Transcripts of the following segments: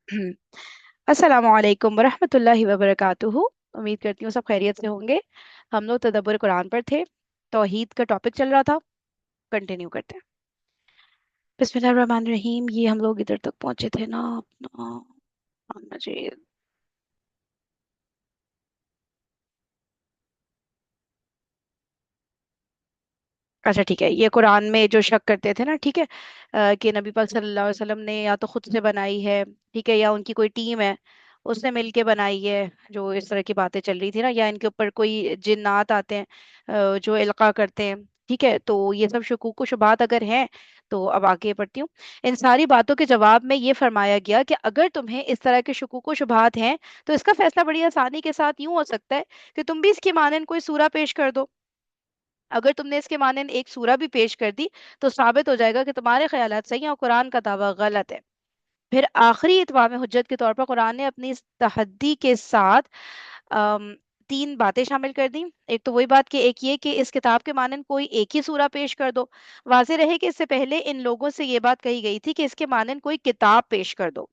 अस्सलाम वालेकुम वरहमतुल्लाहि वबरकातुहू। उम्मीद करती हूँ सब खैरियत से होंगे। हम लोग तदब्बुर कुरान पर थे। तौहीद का टॉपिक चल रहा था। कंटिन्यू करते हैं। बिस्मिल्लाहिर्रहमानिर्रहीम। ये हम लोग इधर तक पहुंचे थे ना अपना। मुझे अच्छा ठीक है, ये कुरान में जो शक करते थे ना, ठीक है, कि नबी पाक सल्लल्लाहु अलैहि वसल्लम ने या तो खुद से बनाई है, ठीक है, या उनकी कोई टीम है उसने मिलके बनाई है, जो इस तरह की बातें चल रही थी ना, या इनके ऊपर कोई जिन्नात आते हैं जो इल्का करते हैं। ठीक है, तो ये सब शकूक शुबात अगर हैं तो अब आगे बढ़ती हूँ। इन सारी बातों के जवाब में ये फरमाया गया कि अगर तुम्हें इस तरह के शकूक शुबात हैं तो इसका फैसला बड़ी आसानी के साथ यूं हो सकता है कि तुम भी इसकी मानन कोई सूरा पेश कर दो। अगर तुमने इसके मानन एक सूरा भी पेश कर दी तो साबित हो जाएगा कि तुम्हारे ख्यालात सही हैं और कुरान का दावा गलत है। फिर आखिरी इत्माम हुज्जत के तौर पर कुरान ने अपनी इस तहद्दी के साथ अम, तीन बातें शामिल कर दी। एक तो वही बात कि एक ये कि इस किताब के मानन कोई एक ही सूरा पेश कर दो। वाज़ेह रहे कि इससे पहले इन लोगों से ये बात कही गई थी कि इसके मानन कोई किताब पेश कर दो,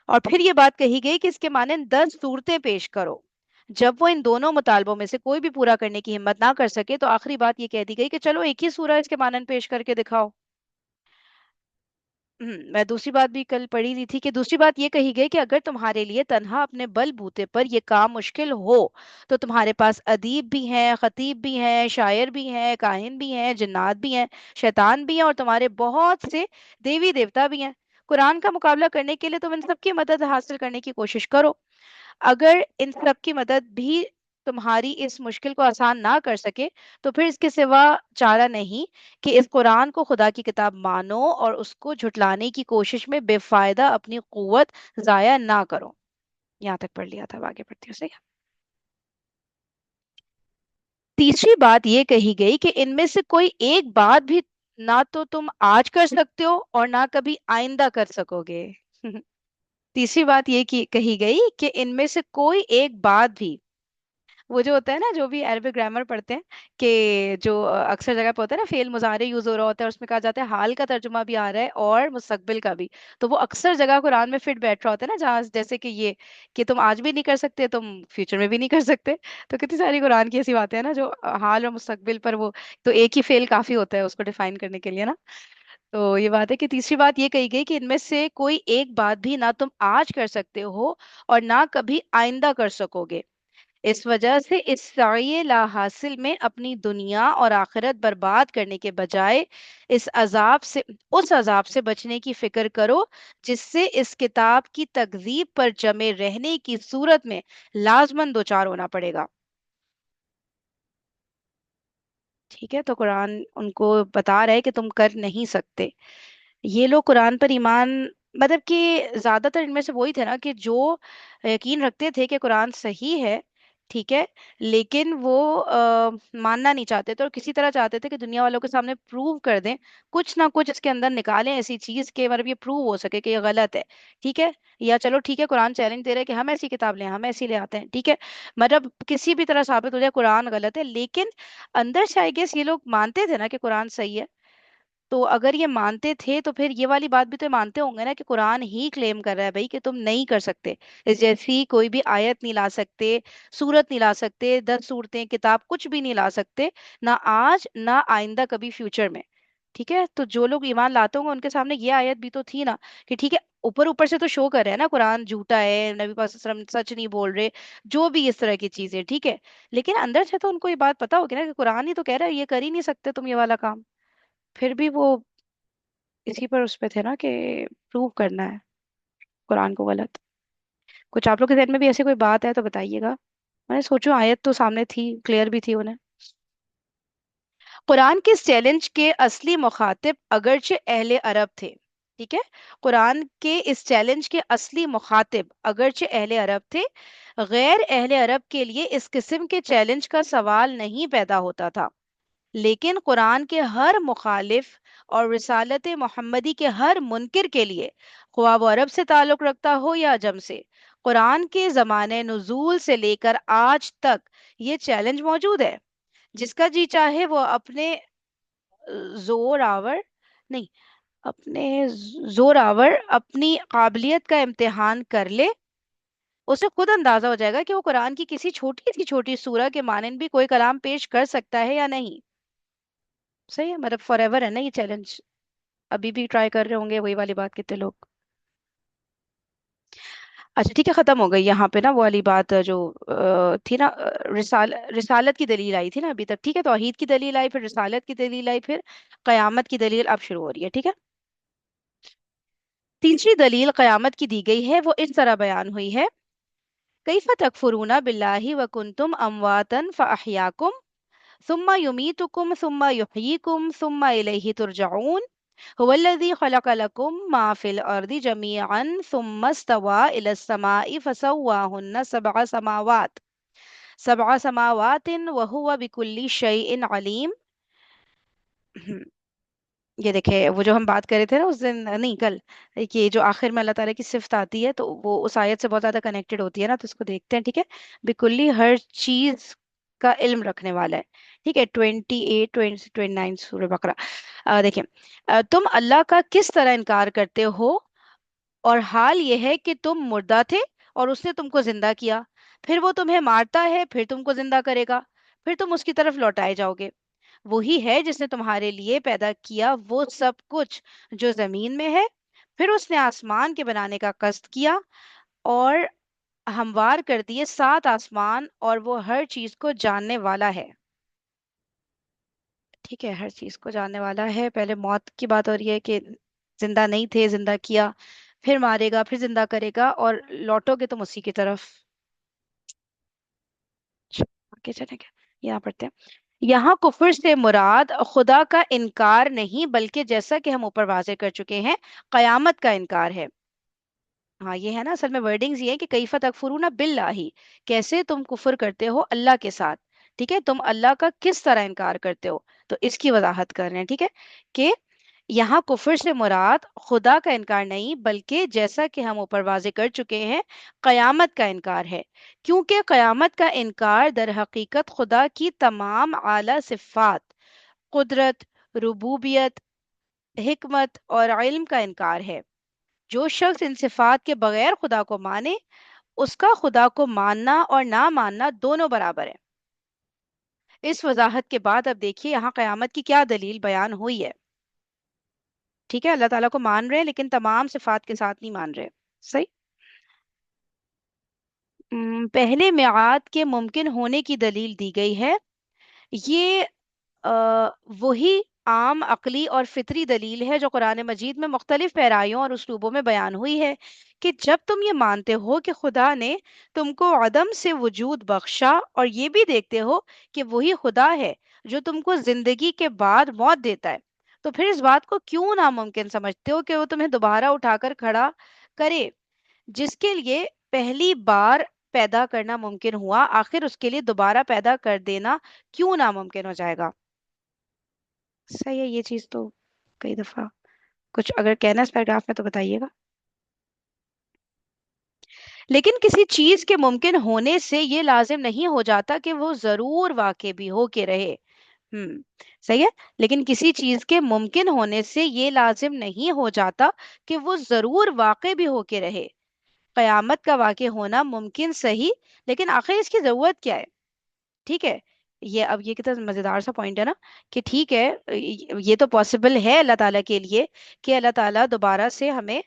और फिर ये बात कही गई कि इसके मानन 10 सूरतें पेश करो। जब वो इन दोनों मुतालबों में से कोई भी पूरा करने की हिम्मत ना कर सके तो आखिरी बात ये कह दी गई कि चलो एक ही सूरा इसके मानन पेश करके दिखाओ। मैं दूसरी बात भी कल पढ़ी रही थी कि दूसरी बात ये कही गई कि अगर तुम्हारे लिए तन्हा अपने बल बूते पर ये काम मुश्किल हो तो तुम्हारे पास अदीब भी हैं, खतीब भी हैं, शायर भी हैं, काहिन भी हैं, जिन्नात भी हैं, शैतान भी हैं, और तुम्हारे बहुत से देवी देवता भी हैं। कुरान का मुकाबला करने के लिए तुम इन सबकी मदद हासिल करने की कोशिश करो। अगर इन सब की मदद भी तुम्हारी इस मुश्किल को आसान ना कर सके तो फिर इसके सिवा चारा नहीं कि इस कुरान को खुदा की किताब मानो और उसको झुटलाने की कोशिश में बेफायदा अपनी कुव्वत जाया ना करो। यहाँ तक पढ़ लिया था, अब आगे बढ़ती हूँ सही। तीसरी बात ये कही गई कि इनमें से कोई एक बात भी ना तो तुम आज कर सकते हो और ना कभी आइंदा कर सकोगे। तीसरी बात ये की कही गई कि इनमें से कोई एक बात भी, वो जो होता है ना, जो भी अरबिक ग्रामर पढ़ते हैं कि जो अक्सर जगह पे होता है ना फेल मुजारे यूज हो रहा होता है, उसमें कहा जाता है हाल का तर्जुमा भी आ रहा है और मुस्तकबिल का भी। तो वो अक्सर जगह कुरान में फिट बैठ रहा होता है ना, जहाँ जैसे कि ये कि तुम आज भी नहीं कर सकते, तुम फ्यूचर में भी नहीं कर सकते। तो कितनी सारी कुरान की ऐसी बातें हैं ना जो हाल और मुस्तकबिल पर वो, तो एक ही फेल काफी होता है उसको डिफाइन करने के लिए ना। तो ये बात है कि तीसरी बात ये कही गई कि इनमें से कोई एक बात भी ना तुम आज कर सकते हो और ना कभी आइंदा कर सकोगे। इस वजह से इस साये ला हासिल में अपनी दुनिया और आखिरत बर्बाद करने के बजाय इस अजाब से उस अजाब से बचने की फिक्र करो जिससे इस किताब की तकजीब पर जमे रहने की सूरत में लाजमन दो चार होना पड़ेगा। ठीक है, तो कुरान उनको बता रहा है कि तुम कर नहीं सकते। ये लोग कुरान पर ईमान, मतलब कि ज्यादातर इनमें से वही थे ना कि जो यकीन रखते थे कि कुरान सही है, ठीक है, लेकिन वो मानना नहीं चाहते थे और किसी तरह चाहते थे कि दुनिया वालों के सामने प्रूव कर दें, कुछ ना कुछ इसके अंदर निकालें ऐसी चीज के, मतलब ये प्रूव हो सके कि ये गलत है। ठीक है, या चलो ठीक है कुरान चैलेंज दे रहा है कि हम ऐसी किताब लें, हम ऐसी ले आते हैं, ठीक है, मतलब किसी भी तरह साबित हो जाए कुरान गलत है, लेकिन अंदर से आई गेस ये लोग मानते थे ना कि कुरान सही है। तो अगर ये मानते थे तो फिर ये वाली बात भी तो मानते होंगे ना कि कुरान ही क्लेम कर रहा है भाई कि तुम नहीं कर सकते, इस जैसी कोई भी आयत नहीं ला सकते, सूरत नहीं ला सकते, 10 सूरतें किताब कुछ भी नहीं ला सकते, ना आज ना आइंदा कभी फ्यूचर में। ठीक है, तो जो लोग ईमान लाते होंगे उनके सामने ये आयत भी तो थी ना कि ठीक है, ऊपर ऊपर से तो शो कर रहे हैं ना कुरान झूठा है, नबी पाक सल्लल्लाहु अलैहि वसल्लम सच नहीं बोल रहे, जो भी इस तरह की चीजें, ठीक है, लेकिन अंदर से तो उनको ये बात पता होगी ना कि कुरान ही तो कह रहा है ये कर ही नहीं सकते तुम ये वाला काम। फिर भी वो इसी पर उस पे थे ना कि प्रूव करना है कुरान को गलत। कुछ आप लोग के जहन में भी ऐसी कोई बात है तो बताइएगा। मैंने सोचो आयत तो सामने थी, क्लियर भी थी उन्हें। कुरान के इस चैलेंज के असली मुखातिब अगरचे अहले अरब थे। ठीक है, कुरान के इस चैलेंज के असली मुखातिब अगरचे अहले अरब थे। गैर अहले अरब के लिए इस किस्म के चैलेंज का सवाल नहीं पैदा होता था, लेकिन कुरान के हर मुखालिफ और रिसालत मोहम्मदी के हर मुनकिर के लिए, ख्वाह वो अरब से ताल्लुक रखता हो या अजम से, कुरान के ज़माने नुजूल से लेकर आज तक ये चैलेंज मौजूद है। जिसका जी चाहे वो अपने जोर आवर नहीं, اپنے زور آور اپنی قابلیت کا امتحان کر لے، اسے خود اندازہ ہو جائے گا کہ وہ قرآن کی کسی چھوٹی سی چھوٹی سورہ کے مانند بھی کوئی کلام پیش کر سکتا ہے یا نہیں. صحیح ہے، مطلب فار ایور ہے نا یہ چیلنج. ابھی بھی ٹرائی کر رہے ہوں گے وہی والی بات کتنے لوگ. اچھا ٹھیک ہے، ختم ہو گئی یہاں پہ نا وہ والی بات جو تھی نا، رسالت کی دلیل آئی تھی نا ابھی تک. ٹھیک ہے، توحید کی دلیل آئی، پھر رسالت کی دلیل آئی، پھر قیامت کی دلیل اب شروع ہو رہی ہے. ٹھیک ہے. تیسری دلیل قیامت کی دی گئی ہے، وہ اس طرح بیان ہوئی ہے: کیف تکفرون باللہ وکنتم امواتا فاحیاکم ثم یمیتکم ثم یحییکم ثم الیہ ترجعون هو الذی خلق لکم ما فی الارض جميعا ثم استوى الى السماء فسواهن سبع سماوات وهو بكل شیء علیم. یہ دیکھیں وہ جو ہم بات کر رہے تھے نا اس دن، نہیں کل، کہ جو آخر میں اللہ تعالیٰ کی صفت آتی ہے تو وہ اس آیت سے بہت زیادہ کنیکٹڈ ہوتی ہے نا، تو اس کو دیکھتے ہیں. ٹھیک ہے. بکلی ہر چیز کا علم رکھنے والا ہے. ٹھیک ہے. 28 29 سورہ بقرہ. دیکھیں، تم اللہ کا کس طرح انکار کرتے ہو، اور حال یہ ہے کہ تم مردہ تھے اور اس نے تم کو زندہ کیا، پھر وہ تمہیں مارتا ہے، پھر تم کو زندہ کرے گا، پھر تم اس کی طرف لوٹائے جاؤ گے. وہی ہے جس نے تمہارے لیے پیدا کیا وہ سب کچھ جو زمین میں ہے، پھر اس نے آسمان کے بنانے کا قصد کیا اور ہموار کر دیے 7 آسمان، اور وہ ہر چیز کو جاننے والا ہے. ٹھیک ہے، ہر چیز کو جاننے والا ہے. پہلے موت کی بات ہو رہی ہے کہ زندہ نہیں تھے، زندہ کیا، پھر مارے گا، پھر زندہ کرے گا، اور لوٹو گے تم اسی کی طرف. آگے چلیں گے، یہاں پڑھتے ہیں. یہاں کفر سے مراد خدا کا انکار نہیں، بلکہ جیسا کہ ہم اوپر واضح کر چکے ہیں، قیامت کا انکار ہے. ہاں یہ ہے نا اصل میں ورڈنگز یہ ہے کہ کیف تکفرون باللہ، کیسے تم کفر کرتے ہو اللہ کے ساتھ. ٹھیک ہے، تم اللہ کا کس طرح انکار کرتے ہو، تو اس کی وضاحت کر رہے ہیں. ٹھیک ہے، کہ یہاں کفر سے مراد خدا کا انکار نہیں، بلکہ جیسا کہ ہم اوپر واضح کر چکے ہیں، قیامت کا انکار ہے. کیونکہ قیامت کا انکار در حقیقت خدا کی تمام اعلی صفات، قدرت، ربوبیت، حکمت اور علم کا انکار ہے. جو شخص ان صفات کے بغیر خدا کو مانے، اس کا خدا کو ماننا اور نہ ماننا دونوں برابر ہے. اس وضاحت کے بعد اب دیکھیے یہاں قیامت کی کیا دلیل بیان ہوئی ہے. ٹھیک ہے، اللہ تعالیٰ کو مان رہے ہیں لیکن تمام صفات کے ساتھ نہیں مان رہے. صحیح. پہلے میعاد کے ممکن ہونے کی دلیل دی گئی ہے. یہ وہی عام عقلی اور فطری دلیل ہے جو قرآن مجید میں مختلف پیرایوں اور اسلوبوں میں بیان ہوئی ہے، کہ جب تم یہ مانتے ہو کہ خدا نے تم کو عدم سے وجود بخشا، اور یہ بھی دیکھتے ہو کہ وہی خدا ہے جو تم کو زندگی کے بعد موت دیتا ہے، تو پھر اس بات کو کیوں ناممکن سمجھتے ہو کہ وہ تمہیں دوبارہ اٹھا کر کھڑا کرے. جس کے لیے پہلی بار پیدا کرنا ممکن ہوا، آخر اس کے لیے دوبارہ پیدا کر دینا کیوں ناممکن ہو جائے گا. صحیح ہے یہ چیز تو کئی دفعہ کچھ اگر کہنا اس پیراگراف میں تو بتائیے گا. لیکن کسی چیز کے ممکن ہونے سے یہ لازم نہیں ہو جاتا کہ وہ ضرور واقع بھی ہو کے رہے. ہم صحیح ہے. لیکن کسی چیز کے ممکن ہونے سے یہ لازم نہیں ہو جاتا کہ وہ ضرور واقع بھی ہو کے رہے. قیامت کا واقع ہونا ممکن صحیح، لیکن آخر اس کی ضرورت کیا ہے. ٹھیک ہے. یہ اب یہ کتنا مزیدار سا پوائنٹ ہے نا، کہ ٹھیک ہے یہ تو پاسبل ہے اللہ تعالیٰ کے لیے کہ اللہ تعالیٰ دوبارہ سے ہمیں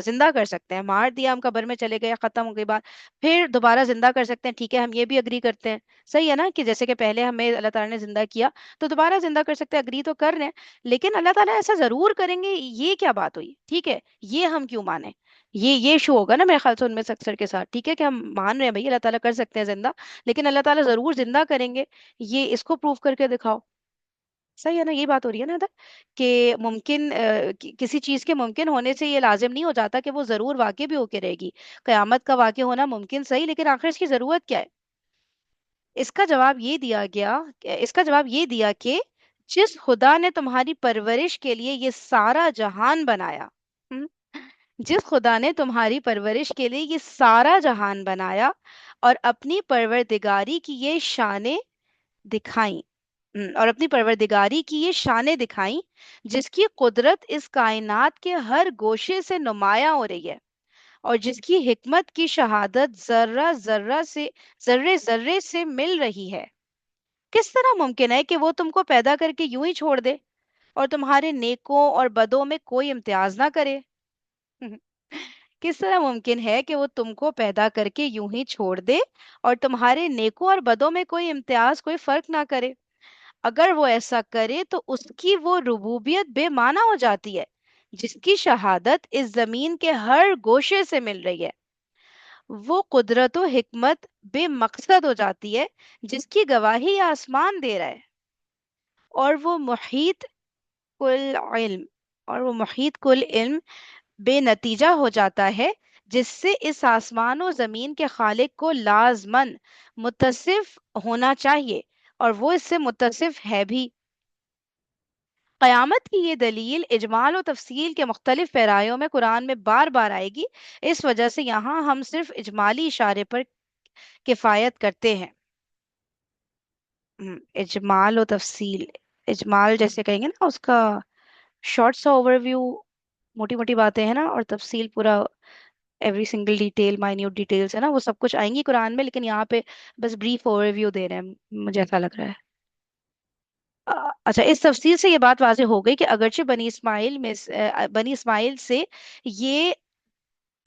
زندہ کر سکتے ہیں. مار دیا، ہم قبر میں چلے گئے، ختم ہو گئی بات، پھر دوبارہ زندہ کر سکتے ہیں. ٹھیک ہے، ہم یہ بھی اگری کرتے ہیں. صحیح ہے نا، کہ جیسے کہ پہلے ہمیں اللہ تعالیٰ نے زندہ کیا تو دوبارہ زندہ کر سکتے ہیں، اگری تو کر رہے ہیں. لیکن اللہ تعالیٰ ایسا ضرور کریں گے، یہ کیا بات ہوئی. ٹھیک ہے، یہ ہم کیوں مانیں. یہ ایشو ہوگا نا میرے خیال سے ان میں سے اکثر کے ساتھ. ٹھیک ہے، کہ ہم مان رہے ہیں بھائی اللہ تعالیٰ کر سکتے ہیں زندہ، لیکن اللہ تعالیٰ ضرور زندہ کریں گے، یہ اس کو پروف کر کے دکھاؤ. صحیح ہے نا، یہ بات ہو رہی ہے نا ادھر، کہ ممکن کسی چیز کے ممکن ہونے سے یہ لازم نہیں ہو جاتا کہ وہ ضرور واقع بھی ہو کے رہے گی. قیامت کا واقع ہونا ممکن صحیح، لیکن آخر اس کی ضرورت کیا ہے. اس کا جواب یہ دیا کہ جس خدا نے تمہاری پرورش کے لیے یہ سارا جہان بنایا، ہم، جس خدا نے تمہاری پرورش کے لیے یہ سارا جہان بنایا اور اپنی پروردگاری کی یہ شانیں دکھائیں. और अपनी परवरदिगारी की ये शानें दिखाई, जिसकी कुदरत इस कायनात के हर गोशे से नुमाया हो रही है, और जिसकी हिकमत की शहादत जर्रे जर्रे से मिल रही है। किस तरह मुमकिन है कि वो तुमको पैदा करके यूं ही छोड़ दे और तुम्हारे नेकों और बदों में कोई इम्तियाज ना करे? किस तरह मुमकिन है कि वो तुमको पैदा करके यूं ही छोड़ दे और तुम्हारे नेकों और बदों में कोई इम्तियाज, कोई फर्क ना करे? अगर वो ऐसा करे तो उसकी वो रुबूबियत बेमाना हो जाती है, जिसकी शहादत इस जमीन के हर गोशे से मिल रही है। वो कुदरत व हिकमत बेमकसद हो जाती है, जिसकी गवाही ये आसमान दे रहा है। और वो मुहीत कुल इल्म और वो मुहीत कुल इल्म बेनतीजा हो जाता है, जिससे इस आसमान और जमीन के खालिक को लाजमन मुत्तसिफ होना चाहिए, और वो इससे मुत्तसिफ है भी। क़यामत की ये दलील इजमाल और तफसील के मुख्तलिफ पैरायों में कुरान में बार बार आएगी। इस वजह से यहाँ हम सिर्फ इजमाली इशारे पर किफ़ायत करते हैं। इजमाल और तफसील, इजमाल जैसे कहेंगे ना उसका शॉर्ट सा ओवरव्यू, मोटी मोटी बातें हैं ना, और तफसील पूरा every single detail, minute details है ना, वो सब कुछ आएंगी कुरान में, लेकिन यहाँ पे बस ब्रीफ ओवरव्यू दे रहे हैं, मुझे ऐसा लग रहा है। अच्छा, इस तफसील से ये बात वाज़ेह हो गई कि अगरचे बनी इस्माइल से ये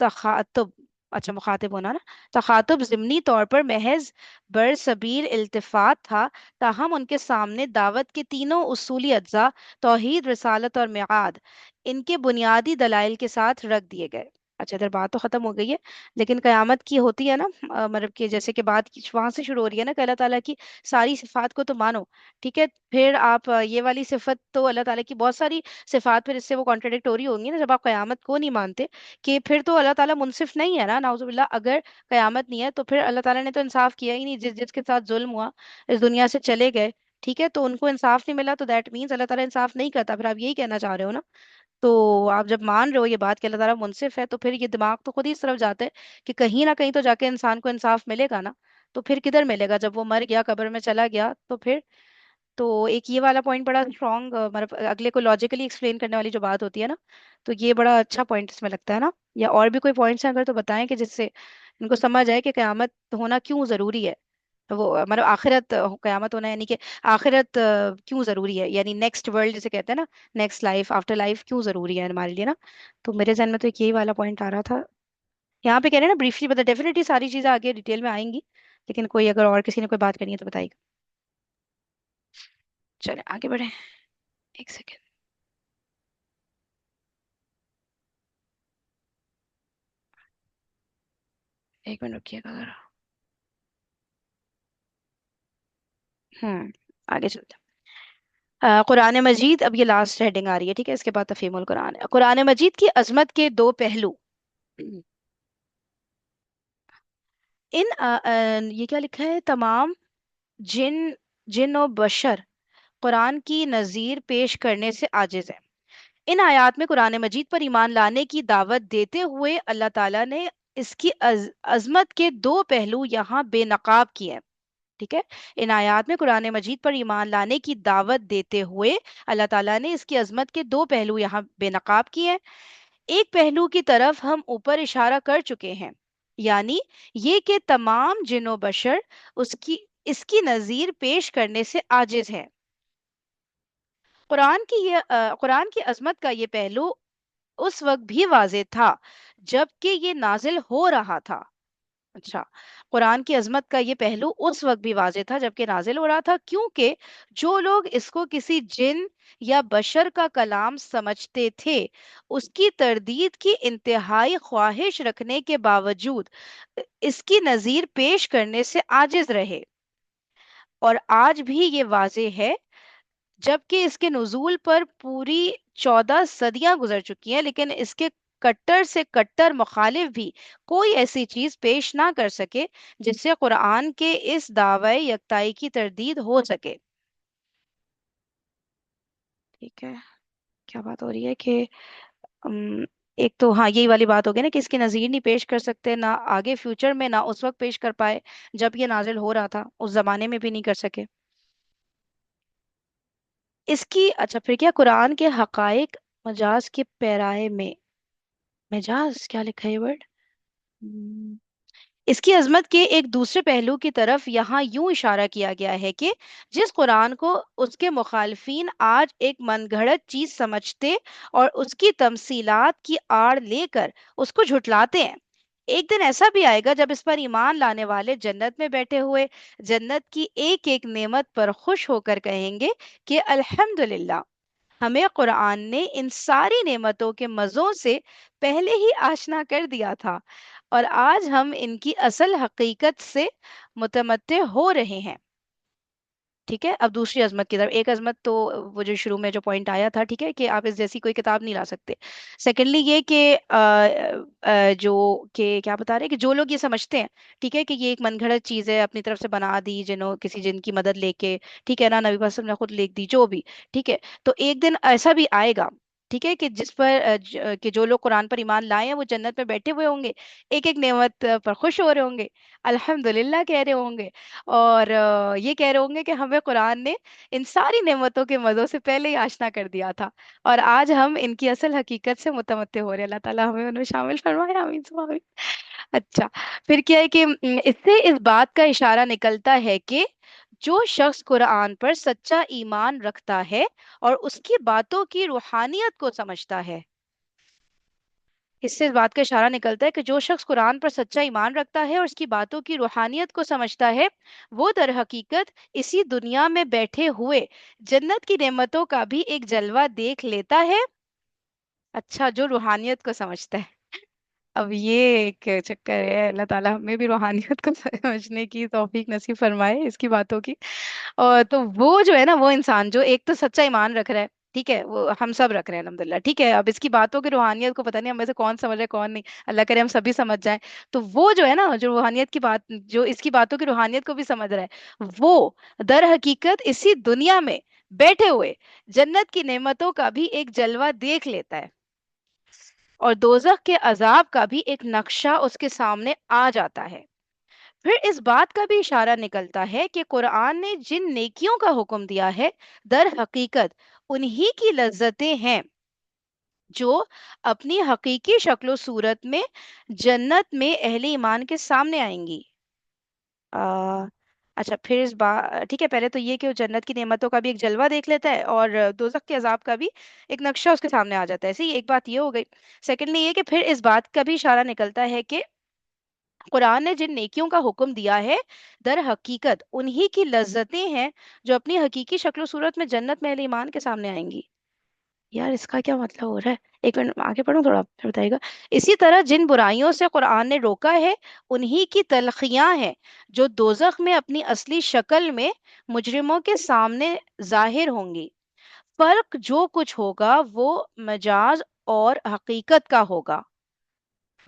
तखातुब, अच्छा मुखातिब होना ना, तखातुब ज़िमनी तौर पर महज बरसबील इल्तिफात था, ताहम उनके सामने दावत के तीनों उसूली अज्जा, तौहीद, रिसालत और मिआद, इनके बुनियादी दलाइल के साथ रख दिए गए। अच्छा, इधर बात तो खत्म हो गई है, लेकिन कयामत की होती है ना, मतलब कि जैसे कि बात वहां से शुरू हो रही है ना कि अल्लाह ताला की सारी सिफात को तो मानो, ठीक है, फिर आप ये वाली सिफत तो अल्लाह ताला की बहुत सारी सिफात, फिर इससे वो कॉन्ट्रडिक्ट हो रही होंगी ना, जब आप कयामत को नहीं मानते, कि फिर तो अल्लाह ताला मुनसिफ नहीं है ना, नाउजुबिल्ला। अगर कयामत नहीं है तो फिर अल्लाह ताला ने तो इंसाफ किया ही नहीं, जिस जिसके साथ जुल्म हुआ इस दुनिया से चले गए, ठीक है, तो उनको इंसाफ नहीं मिला, तो दैट मीन्स अल्लाह ताला इंसाफ नहीं करता। फिर आप यही कहना चाह रहे हो ना? तो आप जब मान रहे हो ये बात कि अल्लाह ताला मुनसिफ है, तो फिर ये दिमाग तो खुद ही इस तरफ जाता है कि कहीं ना कहीं तो जाके इंसान को इंसाफ मिलेगा ना। तो फिर किधर मिलेगा? जब वो मर गया, कब्र में चला गया, तो फिर तो एक ये वाला पॉइंट बड़ा स्ट्रॉन्ग, मतलब अगले को लॉजिकली एक्सप्लेन करने वाली जो बात होती है ना, तो ये बड़ा अच्छा पॉइंट इसमें लगता है ना। या और भी कोई पॉइंट्स हैं अगर, तो बताएं कि जिससे इनको समझ आए कि कयामत होना क्यों जरूरी है। तो वो मतलब आखिरत, कयामत होना यानी कि आखिरत क्यों जरूरी है, यानी नेक्स्ट वर्ल्ड जिसे कहते हैं ना, नेक्स्ट लाइफ, आफ्टर लाइफ क्यों जरूरी है हमारे लिए ना। तो मेरे जहन में तो एक यही वाला पॉइंट आ रहा था। यहाँ पे कह रहे हैं ना ब्रीफली बता, डेफिनेटली सारी चीजें आगे डिटेल में आएंगी, लेकिन कोई अगर और किसी ने कोई बात करनी है तो बताइए। चले आगे बढ़े। एक सेकेंड, 1 मिनट रुकिएगा जरा। हम्म आगे चलते हैं। कुरान मजीद, अब ये लास्ट हेडिंग आ रही है, ठीक है, इसके बाद तफहीमुल कुरान है। कुरान मजीद की अजमत के दो पहलू। ये क्या लिखा है? तमाम जिन जिन और बशर कुरान की नजीर पेश करने से आजिज है। इन आयात में कुरान मजीद पर ईमान लाने की दावत देते हुए अल्लाह ताला ने इसकी अजमत के दो पहलू यहाँ बेनकाब किए हैं, ठीक है। इन आयात में कुरान मजीद पर ईमान लाने की दावत देते हुए अल्लाह ताला ने इसकी अजमत के दो पहलू यहाँ बेनकाब किए हैं। एक पहलू की तरफ हम ऊपर इशारा कर चुके हैं, यानी ये कि तमाम जिन्नो बशर उसकी इसकी नजीर पेश करने से आजिज है। कुरान की अजमत का ये पहलू उस वक्त भी वाज़ेह था जबकि ये नाजिल हो रहा था। अच्छा, कुरान की अजमत का ये पहलू उस वक्त भी वाज़ेह था जबकि नाजिल हो रहा था, क्योंकि जो लोग इसको किसी जिन या बशर का कलाम समझते थे, उसकी तरदीद की इंतहाई ख्वाहिश रखने के बावजूद इसकी नज़ीर पेश करने से आजिज रहे। और आज भी ये वाज़ेह है, जबकि इसके नुज़ूल पर पूरी 14 सदियां गुजर चुकी हैं, लेकिन इसके कट्टर से कट्टर मुखालिफ भी कोई ऐसी चीज पेश ना कर सके जिससे कुरान के इस दावे यकताई की तरदीद हो सके। ठीक है, क्या बात हो रही है कि अम, एक तो हाँ यही वाली बात हो गई ना कि इसकी नज़ीर नहीं पेश कर सकते, ना आगे फ्यूचर में, ना उस वक्त पेश कर पाए जब ये नाजिल हो रहा था, उस जमाने में भी नहीं कर सके। इसकी अच्छा फिर क्या, कुरान के हकाइक मजाज के पैराए में, मजाज क्या लिखा है ये वर्ड, इसकी अजमत के एक दूसरे पहलू की तरफ यहाँ यूं इशारा किया गया है कि जिस कुरान को उसके मुखालफिन आज एक मनगढ़ंत चीज समझते और उसकी तमसीलात की आड़ लेकर उसको झुटलाते हैं, एक दिन ऐसा भी आएगा जब इस पर ईमान लाने वाले जन्नत में बैठे हुए जन्नत की एक एक नेमत पर खुश होकर कहेंगे कि अल्हम्दुलिल्लाह, हमें कुरान ने इन सारी नेमतों के मज़ों से पहले ही आशना कर दिया था और आज हम इनकी असल हकीकत से मुतमत्ते हो रहे हैं। ठीक है, अब दूसरी अजमत की तरफ, एक अजमत तो वो जो शुरू में जो पॉइंट आया था, ठीक है, कि आप इस जैसी कोई किताब नहीं ला सकते। सेकेंडली ये कि जो कि क्या बता रहे हैं कि जो लोग ये समझते हैं, ठीक है, कि ये एक मनगढ़ंत चीज है अपनी तरफ से बना दी जिन्हों किसी जिन की मदद लेके, ठीक है ना, नबी पाक ने खुद लिख दी जो भी, ठीक है, तो एक दिन ऐसा भी आएगा, ठीक है, कि जिस पर कि जो लोग कुरान पर ईमान लाए हैं वो जन्नत में बैठे हुए होंगे, एक एक नेमत पर खुश हो रहे होंगे, अल्हम्दुलिल्लाह कह रहे होंगे, और ये कह रहे होंगे कि हमें कुरान ने इन सारी नेमतों के मज़ों से पहले ही आशना कर दिया था और आज हम इनकी असल हकीकत से मुतमत्ते हो रहे हैं। अल्लाह ताला हमें उनमें शामिल फरमाए, आमीन सुम्मा आमीन। अच्छा, फिर क्या है कि इससे इस बात का इशारा निकलता है कि जो शख्स कुरान पर सच्चा ईमान रखता है और उसकी बातों की रूहानियत को समझता है, इससे इस बात का इशारा निकलता है कि जो शख्स कुरान पर सच्चा ईमान रखता है और उसकी बातों की रूहानियत को समझता है, वो दर हकीकत इसी दुनिया में बैठे हुए जन्नत की नेमतों का भी एक जलवा देख लेता है। अच्छा, जो रूहानियत को समझता है, अब ये एक चक्कर है, अल्लाह ताला हमें भी रूहानियत को समझने की तौफीक नसीब फरमाए इसकी बातों की। और तो वो जो है ना, वो इंसान जो एक तो सच्चा ईमान रख रहा है, ठीक है, वो हम सब रख रहे हैं अल्हम्दुलिल्लाह, ठीक है, अब इसकी बातों की रूहानियत को पता नहीं हम में से कौन समझ रहा है कौन नहीं, अल्लाह करे हम सभी समझ जाएं। तो वो जो है ना, जो रूहानियत की बात, जो इसकी बातों की रूहानियत को भी समझ रहा है, वो दर हकीकत इसी दुनिया में बैठे हुए जन्नत की नेमतों का भी एक जलवा देख लेता है और दोजख के अजाब का भी एक नक्शा उसके सामने आ जाता है। फिर इस बात का भी इशारा निकलता है कि कुरान ने जिन नेकियों का हुक्म दिया है, दर हकीकत उन्हीं की लज्जतें हैं जो अपनी हकीकी शक्लो सूरत में जन्नत में अहले ईमान के सामने आएंगी। आ, अच्छा, फिर इस बात, ठीक है, पहले तो ये कि वो जन्नत की नेमतों का भी एक जलवा देख लेता है और दोजख के अजाब का भी एक नक्शा उसके सामने आ जाता है, ऐसे ही एक बात ये हो गई। सेकेंडली ये कि फिर इस बात का भी इशारा निकलता है कि कुरान ने जिन नेकियों का हुक्म दिया है, दर हकीकत उन्हीं की लज्जतें हैं जो अपनी हकीकी शक्ल सूरत में जन्नत में अहले ईमान के सामने आएंगी। यार इसका क्या मतलब हो रहा है, एक मिनट आगे पढ़ूं थोड़ा फिर बताइएगा। इसी तरह जिन बुराइयों से कुरान ने रोका है, उन्हीं की तलखियां हैं जो दोजख में अपनी असली शक्ल में मुजरिमों के सामने जाहिर होंगी। फर्क जो कुछ होगा वो मजाज और हकीकत का होगा।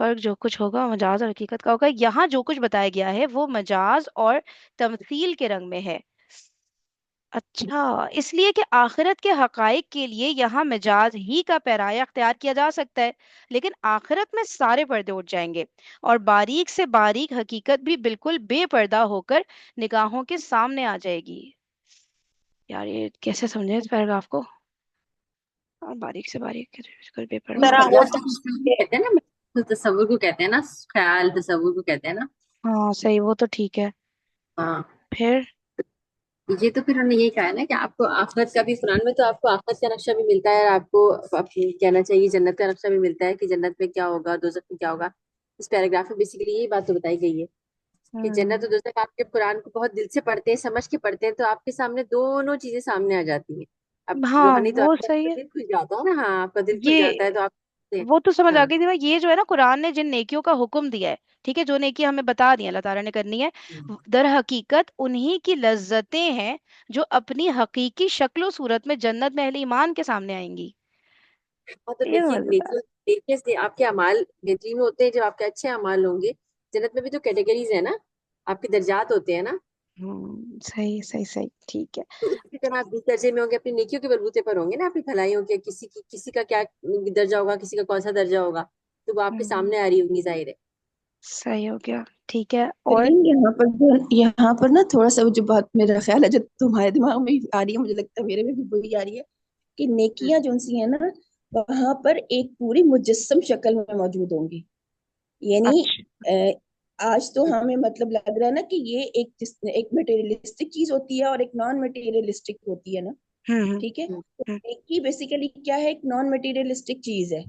फर्क जो कुछ होगा वो मजाज और हकीकत का होगा, यहाँ जो कुछ बताया गया है वो मजाज और तमसील के रंग में है। अच्छा, इसलिए कि आखिरत के हकाइक के लिए यहाँ मिजाज ही का पैराया अख्तियार किया जा सकता है, लेकिन आखिरत में सारे पर्दे उठ जाएंगे और बारीक से बारीक हकीकत भी बिल्कुल बेपर्दा होकर निगाहों के सामने आ जाएगी। यार ये कैसे समझे इस पैराग्राफ को, बारीक से बारीक बिल्कुल बेपर्दा। तरह वो कहते हैं ना, तसव्वुर को कहते हैं ना, ख्याल तसव्वुर को कहते हैं ना। हाँ सही, वो तो ठीक है। हाँ, फिर ये तो फिर उन्होंने यही कहा है ना कि आपको आखिरत का भी, कुरान में तो आपको आखिरत का नक्शा भी मिलता है, और आपको कहना चाहिए जन्नत का नक्शा भी मिलता है कि जन्नत में क्या होगा, दोजख में क्या होगा। इस पैराग्राफ में बेसिकली यही बात तो बताई गई है कि जन्नत हम्म, और दोजख, आपके कुरान को बहुत दिल से पढ़ते हैं, समझ के पढ़ते हैं, तो आपके सामने दोनों चीजें सामने आ जाती हैं। अब हाँ रूहानी तो वो आपका सही है। दिल खुल जाता है ना, हाँ, आपका दिल खुल ये जाता है तो आप। वो तो समझ आ हाँ। गई थी मैं, ये जो है ना कुरान ने जिन नेकियों का हुक्म दिया है, ठीक है, जो नेकी हमें बता दी अल्लाह ताला ने करनी है, दर हकीकत उन्हीं की लज्जतें हैं जो अपनी हकीकी शक्ल सूरत में जन्नत में अहले ईमान के सामने आएंगी। हाँ, तो ये देखिए मजेदार। देखिए देखिए से आपके अमाल बेहतरीन होते हैं, जब आपके अच्छे अमाल होंगे। जन्नत में भी तो कैटेगरीज है ना, आपके दर्जात होते हैं ना। सही सही सही, ठीक है। तो उसी तरह आप जिस दर्जे में होंगे अपनी नेकियों के बलबूते पर होंगे ना, अपनी भलाइयों के, किसी का क्या दर्जा होगा, किसी का कौन सा दर्जा होगा, तो वो आपके हम्म, सामने आ रही होंगी, जाहिर है। सही हो गया। ठीक है। और लेकिन यहाँ पर ना थोड़ा सा वो जो बात मेरा ख्याल है जो तुम्हारे दिमाग में भी आ रही है, मुझे लगता है मेरे में भी वही आ रही है कि नेकियां जो सी है ना, वहां पर एक पूरी मुजस्सम शक्ल में मौजूद होंगी। यानी अच्छा। अ, आज तो हमें मतलब लग रहा है ना कि ये एक मटेरियलिस्टिक चीज होती है और एक नॉन मटेरियलिस्टिक होती है ना। हम्म। ठीक है, तो हम्म। नेकी बेसिकली क्या है, एक नॉन मटेरियलिस्टिक चीज है।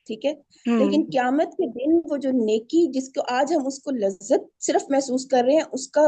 ठीक है, लेकिन हम्म। क्यामत के दिन वो जो नेकी जिसको आज हम उसको लज्जत सिर्फ महसूस कर रहे हैं, उसका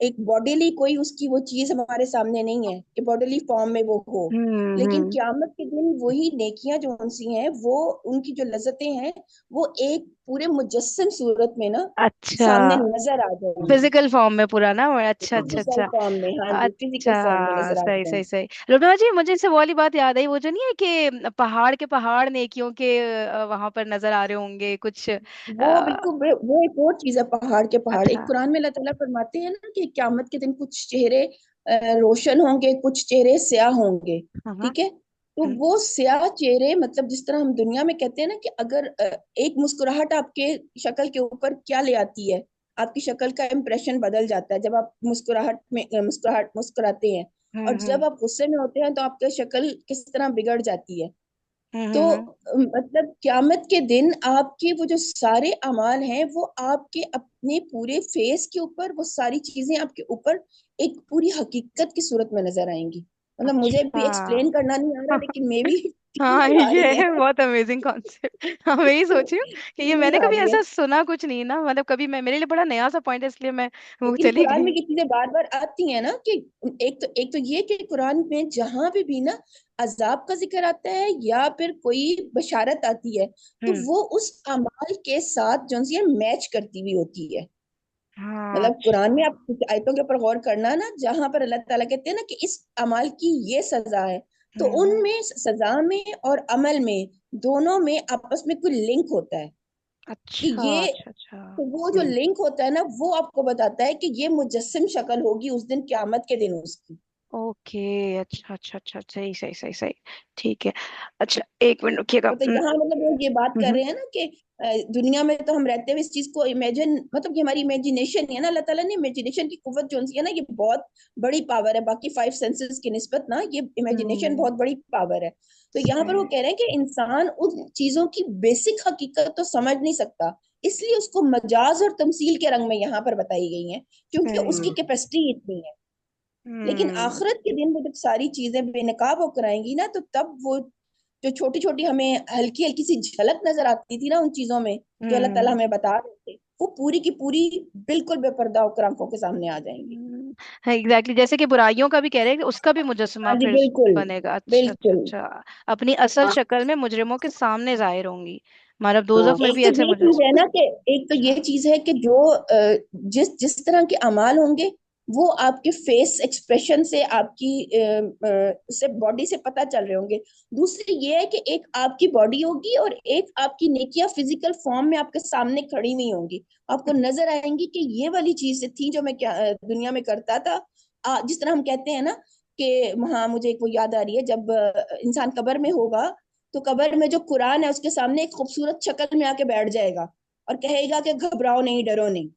एक बॉडीली कोई उसकी वो चीज हमारे सामने नहीं है कि बॉडीली फॉर्म में वो हो। लेकिन हम्म। क्यामत के दिन वही नेकियां जो उनसी हैं, वो उनकी जो लज्जतें हैं, वो एक पूरे मुजस्सम सूरत में ना अच्छा, सामने नजर आ जाएंगी। फिजिकल फॉर्म में पूरा ना, और अच्छा अच्छा फिजिकल अच्छा। फॉर्म में, हाँ जी, फिजिकल फॉर्म में अच्छा, नजर आ सही सही जाएंगी। सही। रुबना जी, मुझे इससे वो वाली बात याद आई, वो जो नहीं है कि पहाड़ के पहाड़ नेकियों के वहां पर नजर आ रहे होंगे कुछ वो बिल्कुल वो एक और चीज है, पहाड़ के पहाड़। अच्छा। एक कुरान में अल्लाह ताला फरमाते हैं ना कि क्यामत के दिन कुछ चेहरे रोशन होंगे, कुछ चेहरे स्याह होंगे। हाँ हाँ। ठीक है, तो हम्म। वो स्याह चेहरे मतलब जिस तरह हम दुनिया में कहते हैं ना कि अगर एक मुस्कुराहट आपके शक्ल के ऊपर क्या ले आती है, आपकी शक्ल का इम्प्रेशन बदल जाता है जब आप मुस्कुराते हैं। और हम्म। जब आप गुस्से में होते हैं तो आपकी शक्ल किस तरह बिगड़ जाती है। तो हम्म। मतलब क्यामत के दिन आपके वो जो सारे अमाल हैं, वो आपके अपने पूरे फेस के ऊपर, वो सारी चीजें आपके ऊपर एक पूरी हकीकत की सूरत में नजर आएंगी। मतलब मुझे भी अच्छा। एक्सप्लेन करना नहीं आ रहा, लेकिन मे भी हाँ, फीलिंग आ रही ये है। है बहुत अमेजिंग कॉन्सेप्ट। हाँ, मैं यही सोच रही हूँ कि ये फीलिंग मैंने आ कभी रही है। ऐसा सुना कुछ नहीं ना, मतलब कभी मैं, मेरे लिए बड़ा नया सा पॉइंट है, इसलिए मैं वो लेकिन चली कुरान गई। में ये चीजें बार बार आती हैं ना कि एक तो ये कि कुरान में जहां भी ना अजाब का जिक्र आता है या फिर कोई बशारत आती है, तो हम्म। वो उस अमाल के साथ जो सी है मैच करती हुई होती है। हाँ, मतलब कुरान में अच्छा। आप कुछ आयतों के ऊपर गौर करना ना, जहां पर अल्लाह ताला कहते हैं ना कि इस अमाल की ये सजा है, तो हम्म। उनमें सजा में और अमल में दोनों में आपस में कोई लिंक होता है कि अच्छा ये, अच्छा अच्छा। तो वो जो लिंक होता है ना, वो आपको बताता है कि ये मुजस्सिम शक्ल होगी उस दिन क्यामत के दिन उसकी। ओके, अच्छा अच्छा अच्छा, सही सही सही सही। ठीक है। अच्छा, एक मिनट रुकिएगा। तो यहाँ मतलब वो ये बात कर हम्म। रहे हैं ना कि दुनिया में तो हम रहते हुए इस चीज को इमेजिन, मतलब ये हमारी इमेजिनेशन है ना, अल्लाह ताला ने इमेजिनेशन की कुव्वत जो सी है ना, ये बहुत बड़ी पावर है बाकी फाइव सेंसेस की निस्बत ना, ये इमेजिनेशन हम्म, बहुत बड़ी पावर है। तो यहाँ पर वो सही। कह रहे हैं कि इंसान उन चीजों की बेसिक हकीकत तो समझ नहीं सकता, इसलिए उसको मजाज और तमसील के रंग में यहाँ पर बताई गई है, क्योंकि उसकी सही। कैपेसिटी इतनी है। लेकिन हम्म। आखिरत के दिन वो जब सारी चीजें बेनकाब होकर आएंगी ना, तो तब वो जो छोटी छोटी हमें हल्की हल्की सी झलक नजर आती थी ना उन चीजों में, जो अल्लाह ताला हम्म। हमें बता रहे थे, वो पूरी की पूरी बिल्कुल बेपर्दा होकर आंखों के सामने आ जाएंगी। हाँ, एग्जैक्टली, जैसे कि बुराइयों का भी कह रहे हैं कि उसका भी मुजस्समा हाँ जी, फिर बिल्कुल बनेगा। अच्छा अच्छा बिल्कुल। अच्छा। अपनी असल हाँ शक्ल में मुजरिमों के सामने जाहिर होंगी। हमारा हाँ, दोजख में एक भी तो ऐसे ये चीज मुजस्म। है ना कि एक तो ये चीज है कि जो जिस जिस तरह के अमाल होंगे, वो आपके फेस एक्सप्रेशन से, आपकी से बॉडी से पता चल रहे होंगे। दूसरी ये है कि एक आपकी बॉडी होगी और एक आपकी नेकियां फिजिकल फॉर्म में आपके सामने खड़ी हुई होंगी, आपको नजर आएंगी कि ये वाली चीज थी जो मैं क्या दुनिया में करता था। जिस तरह हम कहते हैं ना कि, हाँ मुझे एक वो याद आ रही है, जब इंसान कब्र में होगा, तो कब्र में जो कुरान है उसके सामने एक खूबसूरत शक्ल में आके बैठ जाएगा और कहेगा कि घबराओ नहीं, डरो नहीं।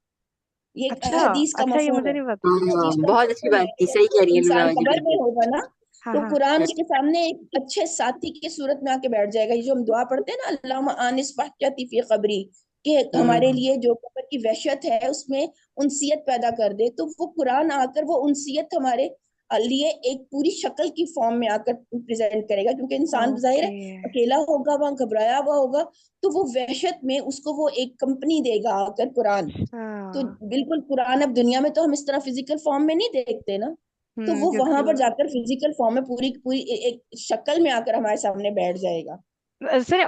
ये एक अच्छा हदीस का अच्छा, ये मफहूम मुझे है। नहीं पता। हदीस का बहुत अच्छी मफहूम बात है की, कि सही कह जब रही है इंसान नुरा कब्र में जी। होगा ना, हाँ तो हाँ। कुरान उसके सामने एक अच्छे साथी की सूरत में आके बैठ जाएगा। ये जो हम दुआ पढ़ते हैं ना, अल्लाहुम्मा आनिस बहजती फी कब्री, कि हमारे लिए जो कब्र की वहशत है उसमें उनसियत पैदा कर दे, तो वो कुरान आकर वो उनसियत हमारे लिए एक पूरी शक्ल की फॉर्म में आकर प्रेजेंट करेगा, क्योंकि इंसान जाहिर है ओके। अकेला होगा, वहां घबराया हुआ होगा, तो वो वहशत में उसको वो एक कंपनी देगा आकर कुरान। तो हाँ। बिल्कुल कुरान अब दुनिया में तो हम इस तरह फिजिकल फॉर्म में नहीं देखते ना, तो वो क्योंकि वहां पर जाकर फिजिकल फॉर्म में पूरी पूरी एक शक्ल में आकर हमारे सामने बैठ जाएगा। सर,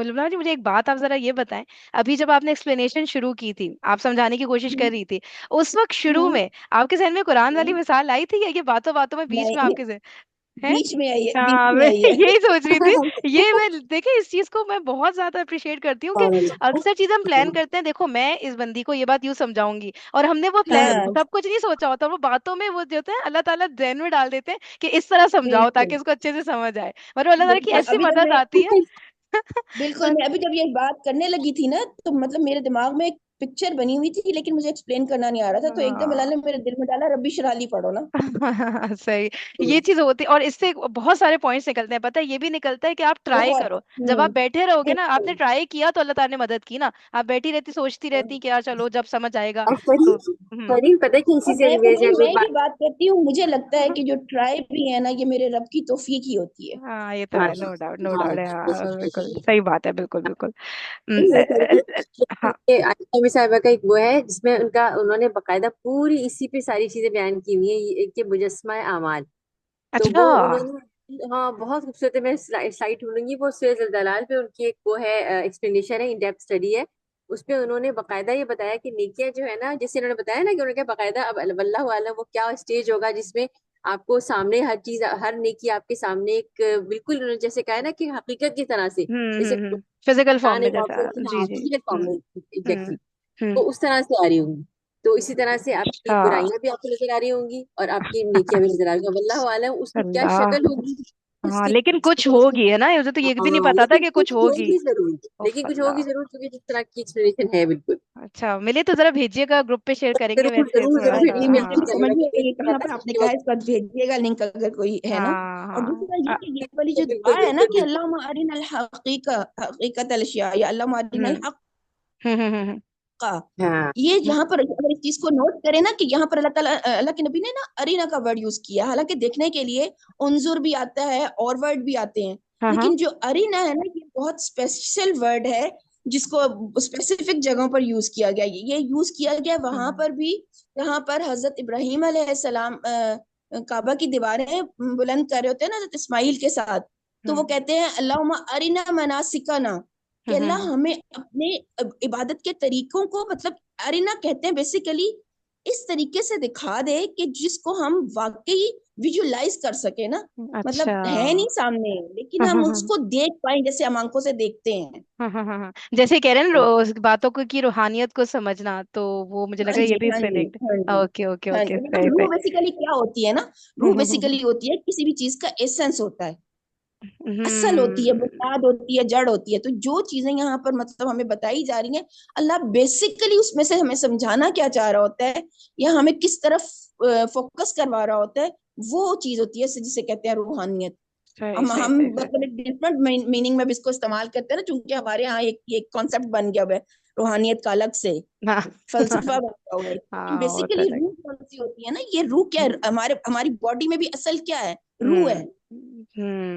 लुबना जी, मुझे एक बात आप जरा ये बताएं। अभी जब आपने एक्सप्लेनेशन शुरू की थी, आप समझाने की कोशिश कर हम्म, रही थी, उस वक्त शुरू हम्म, में आपके जहन में कुरान वाली हम्म। मिसाल आई थी, या ये बातों बातों में बीच में नहीं, आपके जहन है? बीच में आई है, बीच हाँ, में मैं आई है। यही सोच रही थी। ये मैं देखे, इस चीज को मैं बहुत ज्यादा अप्रिशिएट करती हूँ कि अक्सर चीजें हम प्लान करते हैं, देखो मैं इस बंदी को ये बात यूं समझाऊंगी, और हमने वो प्लान हाँ, सब कुछ नहीं सोचा होता, वो बातों में वो जो होता है अल्लाह ताला जहन में डाल देते हैं कि इस तरह समझाओ ताकि बिल्कुल इसको अच्छे से समझ आए, मतलब अल्लाह ताला की बिल्कुल। ऐसी अभी जब मदद मैं आती है। बिल्कुल मैं अभी जब ये बात करने लगी थी ना, तो मतलब मेरे दिमाग में एक پکچر بنی ہوئی تھی لیکن مجھے ایکسپلین کرنا نہیں آ رہا تھا، تو ایک دم اللہ ہاں نے میرے دل میں ڈالا ربی اشرح لی پڑھو نا. صحیح. یہ چیز ہوتی اور اس سے بہت سارے پوائنٹس نکلتے ہیں. پتہ ہے یہ بھی نکلتا ہے کہ آپ ٹرائی بہت. کرو. جب آپ بیٹھے رہو گے نا، آپ نے بالکل. ٹرائی کیا تو اللہ تعالیٰ نے مدد کی نا. آپ بیٹھی رہتی سوچتی رہتی کہ یار چلو جب سمجھ آئے گا اور تو. فرین پتہ ہے کہ اور اسی سے ریلیٹڈ میں ایک یہ بات. بات کرتی ہوں، مجھے لگتا ہے کہ جو ٹرائی بھی ہے نا یہ میرے رب کی توفیق ہی ہوتی ہے. ہاں یہ تو ہاں ہے. نو ڈاؤٹ نو ہاں ڈاؤٹ ہے. ہاں بالکل صحیح بات ہے. بالکل بالکل. میں کہہ رہی ہاں. تھی کہ عائشہ صاحبہ کا ایک وہ ہے جس میں انہوں نے باقاعدہ پوری اسی پہ ساری چیزیں بیان کی ہوئی ہیں، یہ کہ مجسمہ اعمال. تو اچھا. وہ انہوں نے ہاں بہت خوبصورت ہے. میں سائٹ ڈھونڈوں گی، وہ سیرۃ الدلال پہ ان کی ایک وہ ہے ایکسپلینیشن ہے، ان ڈیپتھ اسٹڈی ہے. اس پہ انہوں نے باقاعدہ یہ بتایا کہ نیکیاں جو ہے نا، جیسے انہوں نے بتایا نا کہ انہوں نے کہا باقاعدہ اب واللہ عالم وہ کیا اسٹیج ہوگا جس میں آپ کو سامنے ہر چیز، ہر نیکی آپ کے سامنے ایک بالکل انہوں نے جیسے کہا ہے نا کہ حقیقت کی طرح سے، جیسے فزیکل فارم قرآن میں ایک جیسا. آبجیکٹ، ہاں جی جی. فزیکل فارم میں ہوں ایگزیکٹلی، ہوں. تو اس طرح سے آ رہی ہوں گی. تو اسی طرح سے آپ کی اچھا. برائیاں بھی آپ کو نظر آ رہی ہوں گی اور آپ کی نیکیاں بھی نظر آ رہی ہوں گی. واللہ عالم اس کی کیا اللہ. شکل ہوگی، اس ہاں کی لیکن کچھ اس کی ہوگی ہے نا، مجھے تو یہ بھی نہیں ہاں پتا تھا لیکن کہ کچھ کچھ ہوگی. ہوگی ضرور، اوف لیکن کچھ ہوگی اللہ. ضرور کیونکہ جس طرح کی ایکسپلینیشن ہے بالکل. اچھا ملے تو ذرا بھیجیے گا، گروپ پہ شیئر کریں گے ضرور ویسے ضرور تھوڑا ضرور سا. بھیجیں گے. مجھے آپ بھی کو ہاں سمجھ چلے میں گا یہ کہاں پتہ پہ آپ نے چلے کہا گا. ہے، اس کا بھیجیے گا لنک اگر کوئی ہے نا. ہاں اور ہاں. دوسرا یہ کہ یہ والی جو بالکل دعا ہے نا بالکل کہ بالکل. اللہم ارنا الحقیقہ حقیقت الاشیاء یا اللہم ارنا ہوں الحق ہوں. کا، ہاں یہ جہاں پر اگر اس چیز کو نوٹ کرے نا کہ یہاں پر اللہ تعالیٰ اللہ کے نبی نے نا ارینا کا ورڈ یوز کیا، حالانکہ دیکھنے کے لیے انظر بھی آتا ہے اور ورڈ بھی آتے ہیں، ہاں ہاں. لیکن جو ارینا ہے نا یہ بہت اسپیشل ورڈ ہے جس کو اسپیسیفک جگہوں پر یوز کیا گیا. یہ یوز کیا گیا وہاں پر بھی جہاں پر حضرت ابراہیم علیہ السلام کعبہ کی دیواریں بلند کر رہے ہوتے ہیں نا حضرت اسماعیل کے ساتھ، تو وہ کہتے ہیں اللہم ارنا مناسکنا، کہ اللہ ہمیں اپنے عبادت کے طریقوں کو، مطلب ارینا کہتے ہیں بیسیکلی اس طریقے سے دکھا دے کہ جس کو ہم واقعی ویژولائز کر سکیں نا، مطلب اچھا. ہے نہیں سامنے لیکن ہاں ہم ہاں اس کو دیکھ پائیں جیسے ہم آنکھوں سے دیکھتے ہیں. ہاں ہاں ہاں. جیسے کہہ رہے ہیں نا باتوں کو کی روحانیت کو سمجھنا، تو وہ مجھے لگ ہاں رہا ہے یہ جی بھی اس ہاں سے جی لنکڈ. ہاں جی اوکے اوکے ہاں اوکے. جی. مطلب صحیح روح صحیح. بیسیکلی کیا ہوتی ہے نا، روح بیسیکلی ہوتی ہے کسی بھی چیز کا ایسنس ہوتا ہے، اصل ہوتی ہے، بنیاد ہوتی ہے، جڑ ہوتی ہے. تو جو چیزیں یہاں پر مطلب ہمیں بتائی جا رہی ہیں، اللہ بیسیکلی اس میں سے ہمیں سمجھانا کیا چاہ رہا ہوتا ہے یا ہمیں کس طرف فوکس کروا رہا ہوتا ہے، وہ چیز ہوتی ہے جسے کہتے ہیں روحانیت. صحیح ہم صحیح ہم صحیح مطلب ایک ڈفرنٹ میننگ میں بھی اس کو استعمال کرتے ہیں نا، چونکہ ہمارے یہاں ایک کانسیپٹ بن گیا ہوا ہے روحانیت کا الگ سے ہاں فلسفہ بن گیا ہوا ہے. لیکن ہاں وہ تو بیسیکلی الگ. روح کون سی ہوتی ہے نا، یہ روح کیا ہے، ہماری باڈی میں بھی اصل کیا ہے، روح ہوں ہے.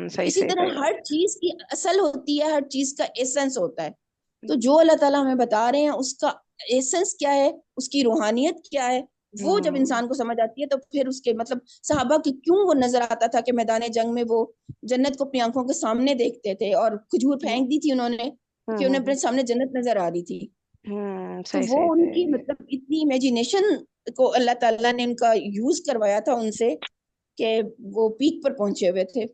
صحیح اسی صحیح طرح صحیح ہر بات. چیز کی اصل ہوتی ہے، ہر چیز کا ایسنس ہوتا ہے. تو جو اللہ تعالیٰ ہمیں بتا رہے ہیں اس کا ایسنس کیا ہے، اس کی روحانیت کیا ہے، وہ جب ہوں انسان کو سمجھ آتی ہے تو پھر اس کے مطلب صحابہ کی کیوں وہ نظر آتا تھا کہ میدان جنگ میں وہ جنت کو اپنی آنکھوں کے سامنے دیکھتے تھے، اور کھجور پھینک دی تھی انہوں نے کہ انہیں اپنے سامنے جنت نظر آ رہی تھی. تو صحیح وہ صحیح ان کی صحیح. مطلب اتنی امیجینیشن کو اللہ تعالیٰ نے ان کا یوز کروایا تھا ان سے کہ وہ پیک پر پہنچے ہوئے تھے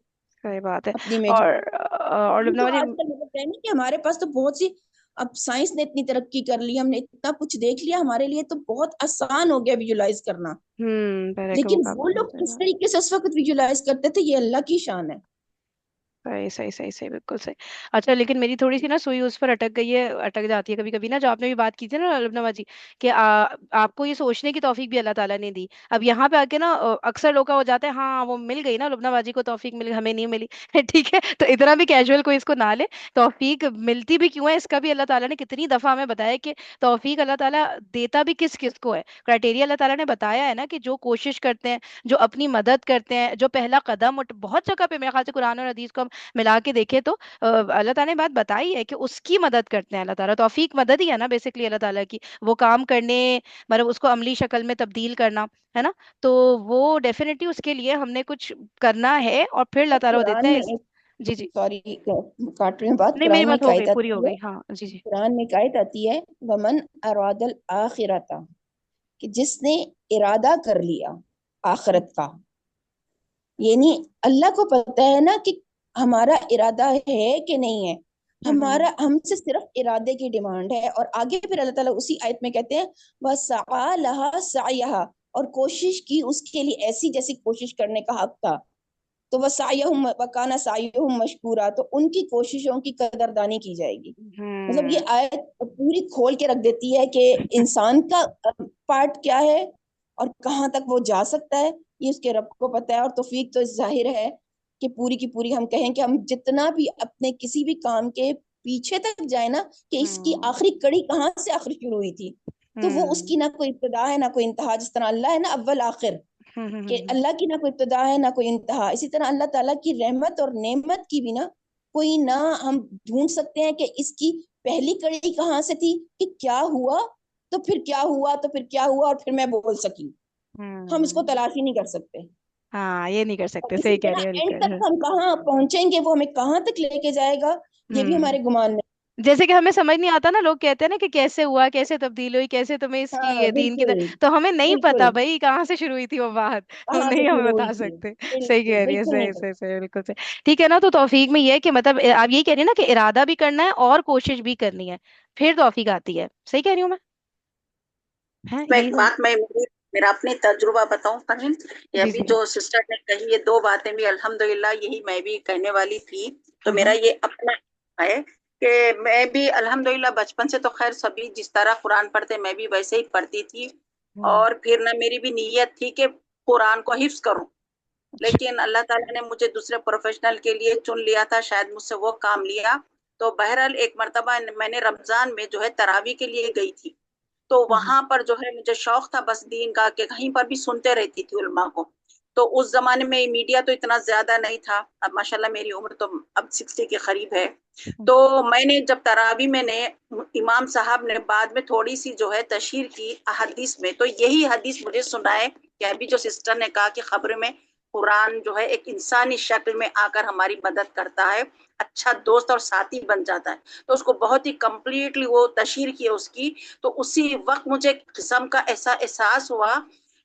صحیح بات ہے. اپنی اور امیجن. ہم لبنہ تو باجی. آج کل مطلب کہیں کہ ہمارے پاس تو بہت سی، اب سائنس نے اتنی ترقی کر لی، ہم نے اتنا کچھ دیکھ لیا، ہمارے لیے تو بہت آسان ہو گیا ویژولائز کرنا. پہلے کے لیکن وہ مقابلے لوگ میں. کس طریقے سے اس وقت ویژولائز کرتے تھے یہ اللہ کی شان ہے. صحیح صحیح صحیح صحیح بالکل صحیح. اچھا لیکن میری تھوڑی سی نا سوئی اس پر اٹک گئی ہے، اٹک جاتی ہے کبھی کبھی نا، جو آپ نے بھی بات کی تھی نا لبنہ باجی، کہ آپ کو یہ سوچنے کی توفیق بھی اللہ تعالیٰ نے دی. اب یہاں پہ آ کے نا اکثر لوگ کا ہو جاتا ہے ہاں وہ مل گئی نا لبنہ باجی کو توفیق مل گئی، ہمیں نہیں ملی. ٹھیک ہے تو اتنا بھی کیجول کوئی اس کو نہ لے. توفیق ملتی بھی کیوں ہے اس کا بھی اللہ تعالیٰ نے کتنی دفعہ ہمیں بتایا کہ توفیق اللہ تعالیٰ دیتا بھی کس کس کو ہے. کرائٹیریا اللہ تعالیٰ نے بتایا ہے نا کہ جو کوشش کرتے ہیں، جو اپنی مدد کرتے ہیں، جو پہلا قدم بہت جگہ پہ میرے خیال سے قرآن اور حدیث کو ہم ملا کے دیکھیں تو اللہ تعالیٰ نے بات بتائی ہے کہ اس کی مدد کرتے ہیں اللہ تعالیٰ. توفیق مدد ہی ہے نا بیسکلی اللہ تعالیٰ کی، وہ کام کرنے، مطلب اس کو عملی شکل میں تبدیل کرنا ہے نا. تو وہ ڈیفینیٹلی اس کے لیے ہم نے کچھ کرنا ہے اور پھر اللہ تعالیٰ وہ دیتا قرآن ہے میں اس. ایک، جی جی. سوری کاٹ رہی ہوں بات، نہیں میری قرآن میں بات ایک ہو گئی، آیت پوری ہو آتی ہے، گئی. ہاں جی جی. قرآن میں ایک آیت آتی ہے ومن اراد الآخرۃ، کہ جس نے ارادہ کر لیا آخرت کا، یعنی اللہ کو پتا ہے نا کہ ہمارا ارادہ ہے کہ نہیں ہے، ہمارا ہم سے صرف ارادے کی ڈیمانڈ ہے. اور آگے پھر اللہ تعالیٰ اسی آیت میں کہتے ہیں وَسَعَى لَهَا سَعْيَهَا، اور کوشش کی اس کے لیے ایسی جیسی کوشش کرنے کا حق تھا. تو وَسَعْيُهُمْ وَكَانَ سَعْيُهُمْ مَشْكُورًا، تو ان کی کوششوں کی قدردانی کی جائے گی. مطلب ہوں یہ آیت پوری کھول کے رکھ دیتی ہے کہ انسان کا پارٹ کیا ہے اور کہاں تک وہ جا سکتا ہے، یہ اس کے رب کو پتہ ہے. اور توفیق تو ظاہر ہے کہ پوری کی پوری ہم کہیں کہ ہم جتنا بھی اپنے کسی بھی کام کے پیچھے تک جائیں نا، کہ اس کی آخری کڑی کہاں سے آخر شروع ہوئی تھی، تو وہ اس کی نہ کوئی ابتدا ہے نہ کوئی انتہا. جس طرح اللہ ہے نا اول آخر، کہ اللہ کی نہ کوئی ابتدا ہے نہ کوئی انتہا، اسی طرح اللہ تعالیٰ کی رحمت اور نعمت کی بھی نا کوئی نہ ہم ڈھونڈ سکتے ہیں کہ اس کی پہلی کڑی کہاں سے تھی، کہ کیا ہوا تو پھر کیا ہوا تو پھر کیا ہوا اور پھر میں بول سکی. ہم اس کو تلاش ہی نہیں کر سکتے. ہاں یہ نہیں کر اور سکتے، اسی صحیح کہہ رہی طرح ہو اینڈ بالکل. تک ہم کہاں پہنچیں گے، وہ ہمیں کہاں تک لے کے جائے گا، یہ بھی ہوں ہمارے گمان میں. جیسے کہ ہمیں سمجھ نہیں آتا نا، لوگ کہتے ہیں نا کہ کیسے ہوا، کیسے تبدیل ہوئی، کیسے تمہیں اس ہاں کی دین کی بالکل تو ہمیں نہیں بالکل. پتا بھائی کہاں سے شروع ہوئی تھی وہ بات، ہم کہاں سے نہیں ہمیں شروع ہوئی بتا تھی، سکتے. صحیح بالکل کہہ رہی ہے، بالکل صحیح نہیں. صحیح صحیح بالکل صحیح. ٹھیک ہے نا، تو توفیق میں یہ ہے کہ مطلب آپ یہی کہہ رہی ہیں نا کہ ارادہ بھی کرنا ہے اور کوشش بھی کرنی ہے، پھر توفیق آتی ہے. صحیح کہہ رہی ہوں میں؟ ہے میں یہی ایک تو. بات میرا اپنی تجربہ بتاؤں فرحین، یہ جی ابھی جی. جو سسٹر نے کہی یہ دو باتیں بھی الحمدللہ یہی میں بھی کہنے والی تھی. تو ہاں میرا ہاں. یہ اپنا ہے کہ میں بھی الحمدللہ بچپن سے تو خیر سبھی جس طرح قرآن پڑھتے میں بھی ویسے ہی پڑھتی تھی. ہوں. اور پھر نہ میری بھی نیت تھی کہ قرآن کو حفظ کروں، اچھا. لیکن اللہ تعالیٰ نے مجھے دوسرے پروفیشنل کے لیے چن لیا تھا، شاید مجھ سے وہ کام لیا. تو بہرحال ایک مرتبہ میں نے رمضان میں جو ہے تراویح کے لیے گئی تھی. تو ہوں وہاں پر جو ہے مجھے شوق تھا بس دین کا، کہ کہیں پر بھی سنتے رہتی تھی علماء کو. تو اس زمانے میں میڈیا تو اتنا زیادہ نہیں تھا، اب ماشاءاللہ میری عمر تو اب 60 کے قریب ہے. ہوں تو میں نے جب تراویح میں نے امام صاحب نے بعد میں تھوڑی سی جو ہے تشہیر کی احادیث میں، تو یہی حدیث مجھے سنائے کہ ابھی جو سسٹر نے کہا کہ خبر میں قرآن جو ہے ایک انسانی شکل میں آ کر ہماری مدد کرتا ہے، اچھا دوست اور ساتھی بن جاتا ہے. تو اس کو بہت ہی کمپلیٹلی وہ تشہیر کی ہے اس کی. تو اسی وقت مجھے ایک قسم کا ایسا احساس ہوا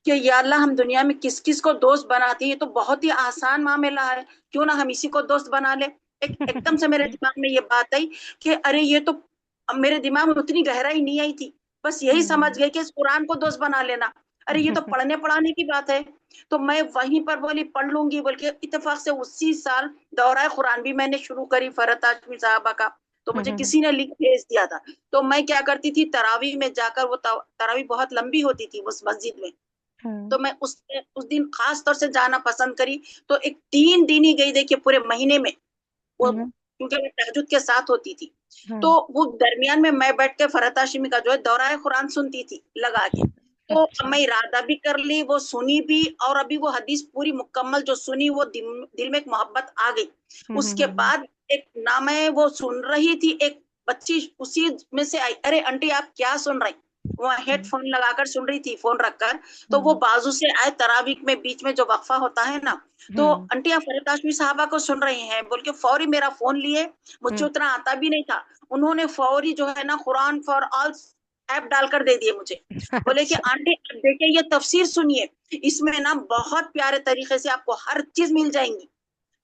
کہ یا اللہ ہم دنیا میں کس کس کو دوست بناتے ہیں، یہ تو بہت ہی آسان معاملہ ہے، کیوں نہ ہم اسی کو دوست بنا لیں. ایک دم سے میرے دماغ میں یہ بات آئی کہ ارے یہ تو میرے دماغ میں اتنی گہرائی نہیں آئی تھی، بس یہی سمجھ گئے کہ اس قرآن کو دوست بنا لینا، ارے یہ تو پڑھنے پڑھانے کی بات ہے. تو میں وہیں پر بولی پڑھ لوں گی، بلکہ اتفاق سے اسی سال دورہ قرآن بھی میں نے شروع کری فرحت ہاشمی صاحبہ کا. تو مجھے کسی نے لنک بھیج دیا تھا. تو میں کیا کرتی تھی تراویح میں جا کر، وہ تراویح بہت لمبی ہوتی تھی اس مسجد میں، تو میں اس دن خاص طور سے جانا پسند کری. تو ایک 3 دن ہی گئی، دیکھیے پورے مہینے میں وہ، کیونکہ میں تہجد کے ساتھ ہوتی تھی. تو وہ درمیان میں بیٹھ کے فرحت ہاشمی کا جو ہے دورہ قرآن سنتی تھی لگا کے. تو اچھا. میں ارادہ بھی کر لی، وہ سنی بھی، اور ابھی وہ حدیث پوری مکمل جو سنی وہ دل میں ایک محبت آ گئی. اس کے بعد ایک نام ہے وہ سن رہی تھی، ایک بچی اسی میں سے آئی، ارے آنٹی آپ کیا سن رہی؟ وہ ہیڈ فون لگا کر سن رہی تھی، فون رکھ کر. تو وہ بازو سے آئے، تراویح میں بیچ میں جو وقفہ ہوتا ہے نا، تو آنٹی آپ فرحت ہاشمی صاحبہ کو سن رہی ہیں بول کے فوری میرا فون لیے. مجھے اتنا آتا بھی نہیں تھا، انہوں نے فوری جو ہے نا قرآن فار آل ایپ ڈال کر دے دیے مجھے. بولے کہ اچھا. آنٹی دیکھیں یہ تفسیر سنیے، اس میں نا بہت پیارے طریقے سے آپ کو ہر چیز مل جائیں گی.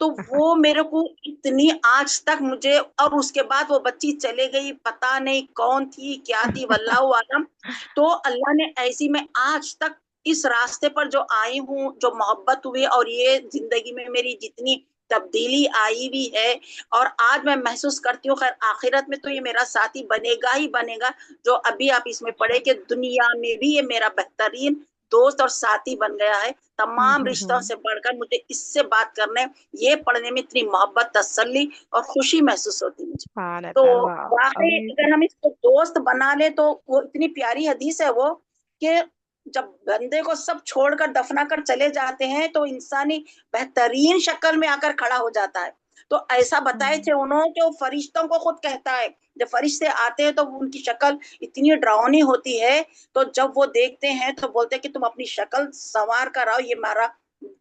تو وہ میرے کو اتنی آج تک مجھے، اور اس کے بعد وہ بچی چلے گئی، پتا نہیں کون تھی کیا تھی واللہ عالم. تو اللہ نے ایسی، میں آج تک اس راستے پر جو آئی ہوں، جو محبت ہوئی، اور یہ زندگی میں میری جتنی تبدیلی آئی بھی ہے، اور آج میں محسوس کرتی ہوں خیر آخرت میں تو یہ میرا ساتھی بنے گا ہی بنے گا. جو ابھی آپ اس میں پڑھے کہ دنیا میں بھی یہ میرا بہترین دوست اور ساتھی بن گیا ہے. تمام رشتوں سے بڑھ کر مجھے اس سے بات کرنے، یہ پڑھنے میں اتنی محبت، تسلی اور خوشی محسوس ہوتی مجھے. سبحان تو اللہ. واہ. واقعی اگر ہم اس کو دوست بنا لے تو وہ اتنی پیاری حدیث ہے وہ، کہ جب بندے کو سب چھوڑ کر دفنا کر چلے جاتے ہیں تو انسانی بہترین شکل میں آ کر کھڑا ہو جاتا ہے. تو ایسا بتائے تھے انہوں کہ وہ فرشتوں کو خود کہتا ہے، جب فرشتے آتے ہیں تو ان کی شکل اتنی ڈراؤنی ہوتی ہے، تو جب وہ دیکھتے ہیں تو بولتے ہیں کہ تم اپنی شکل سنوار کر آؤ، یہ ہمارا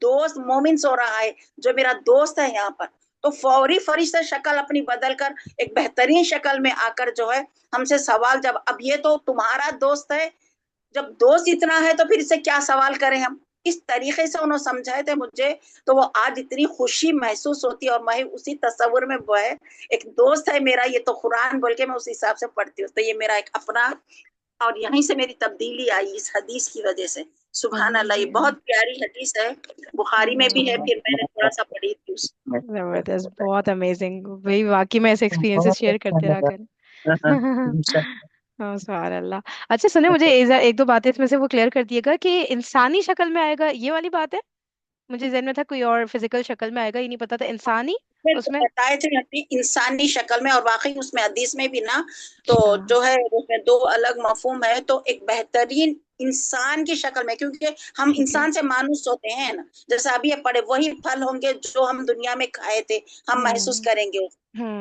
دوست مومن سو رہا ہے، جو میرا دوست ہے یہاں پر. تو فوری فرشتے شکل اپنی بدل کر ایک بہترین شکل میں آ کر جو ہے ہم سے سوال، جب اب یہ تو تمہارا دوست ہے، جب دوست اتنا ہے تو پھر اس سے کیا سوال کریں ہم. اس طریقے سے انہوں سمجھائے تھے مجھے. تو وہ آج اتنی خوشی محسوس ہوتی ہے، اور میں اسی تصور میں وہ ہے ایک دوست ہے میرا، یہ تو قرآن بول کے میں اس حساب سے پڑھتی ہوں. تو یہ میرا ایک اپنا، اور یہیں سے میری تبدیلی آئی اس حدیث کی وجہ سے. سبحان اللہ، یہ بہت پیاری حدیث ہے، بخاری میں بھی ہے، پھر میں نے تھوڑا سا پڑھی تھی اس. زبردست، بہت امیزنگ. وہی واقعی میں ایسے ایکسپیرینسز شیئر کرتے رہا کریں. हाँ सवाल अल्लाह। अच्छा सुने, मुझे एक दो बातें इसमें से वो क्लियर कर दिएगा कि इंसानी शक्ल में आएगा, ये वाली बात है। मुझे जहन में था कोई और फिजिकल शक्ल में आएगा, ये नहीं पता था इंसानी फिर तो उसमें। बताए थे अपनी इंसानी शक्ल में, और वाकई उसमें हदीस में भी ना, तो अच्छा। जो है उसमें दो अलग मफहूम है। तो एक बेहतरीन इंसान की शक्ल में, क्योंकि हम ठीक है। इंसान से मानूस होते हैं ना, जैसे अभी ये पढ़े वही फल होंगे जो हम दुनिया में खाए थे, हम महसूस हम्म करेंगे।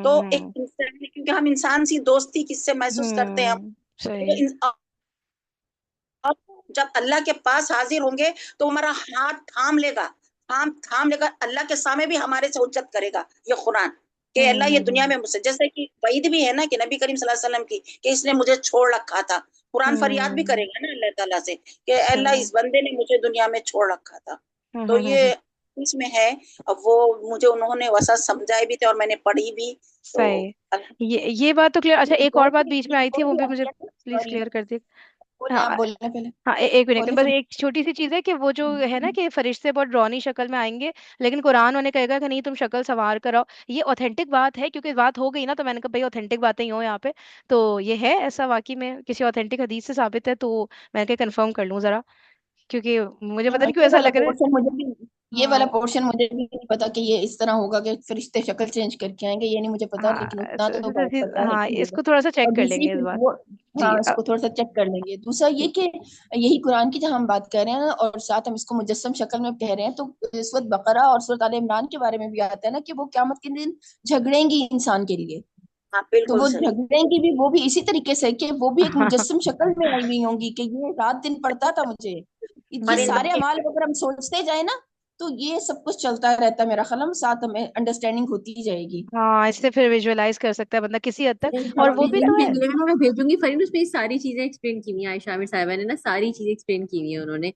तो एक हम्म इंसान, क्योंकि हम इंसान सी दोस्ती किससे महसूस करते हैं हम। तो सही। और जब अल्लाह के पास हाजिर होंगे तो हमारा हाथ थाम लेगा, थाम थाम लेगा, अल्लाह के सामने भी हमारे से उज्जत करेगा ये कुरान, कि अल्लाह ये दुनिया हम्म में मुझसे, जैसे कि वईद भी है ना कि नबी करीम सल्लल्लाहु अलैहि वसल्लम की, कि इसने मुझे छोड़ रखा था। कुरान फरियाद भी हम्म करेगा ना अल्लाह ताला से कि अल्लाह सही। इस बंदे ने मुझे दुनिया में छोड़ रखा था। तो ये हम्म। इसमें है। अब वो मुझे उन्होंने वैसा समझाए भी थे और मैंने पढ़ी भी। तो सही। ये बात तो क्लियर। अच्छा एक और बात बीच में आई थी, वो भी मुझे प्लीज सॉरी, क्लियर कर दे। बोले, आप हाँ। बोलना पहले। हाँ एक मिनट बोले बस, फिर। एक छोटी सी चीज है कि वो जो है ना कि फरिश्ते बहुत ड्रॉनी शक्ल में आएंगे, लेकिन कुरान उन्हें कहेगा कि नहीं तुम शक्ल संवार कर आओ। ये ऑथेंटिक बात है, क्योंकि बात हो गई ना, तो मैंने कहा भाई ऑथेंटिक बातें ही हो यहाँ पे। तो ये है ऐसा वाकई में किसी ऑथेंटिक हदीस से साबित है, तो मैंने कहा कंफर्म कर लूँ जरा, क्योंकि मुझे पता हाँ, नहीं क्यों ऐसा लग रहा है। ये वाला हाँ। पोर्शन मुझे भी नहीं पता कि ये इस तरह होगा कि फरिश्ते शक्ल चेंज करके आएंगे, ये नहीं मुझे पता, हाँ लेकिन उतना तो बात पता है हाँ कि ये इसको थोड़ा सा और चेक कर दूसरी लेंगे इस फिर बार। वो, जी हाँ, इसको थोड़ा सा चेक कर लेंगे। दूसरा ये ठीक। कि यही कुरान की जब हम बात कर रहे हैं ना, और साथ हम इसको मुजस्सम शक्ल में कह रहे हैं, तो इस वक्त बकरा और सूरत आल इमरान के बारे में भी आता है ना कि वो क्यामत के दिन झगड़ेंगी इंसान के लिए। हाँ तो बिल्कुल वो सही। झगड़ेंगी भी, वो भी इसी तरीके से कि वो भी एक मुजस्सम शक्ल में आई हुई होंगी कि ये रात दिन पड़ता था मुझे। ये परिंदों सारे की अमाल अगर हम सोचते जाए ना, तो ये सब कुछ चलता रहता है, मेरा ख्याल साथ हमें अंडरस्टैंडिंग होती जाएगी। हाँ इससे फिर विजुअलाइज कर सकता है बंदा किसी हद तक, और हाँ, वो भी तो मैंने है। भेजी है, मैं भेजूंगी फरीन, उसमें ये सारी चीजें एक्सप्लेन की हुई है। आयशा आमिर साहिबा ने ना सारी चीजें एक्सप्लेन की हुई है उन्होंने,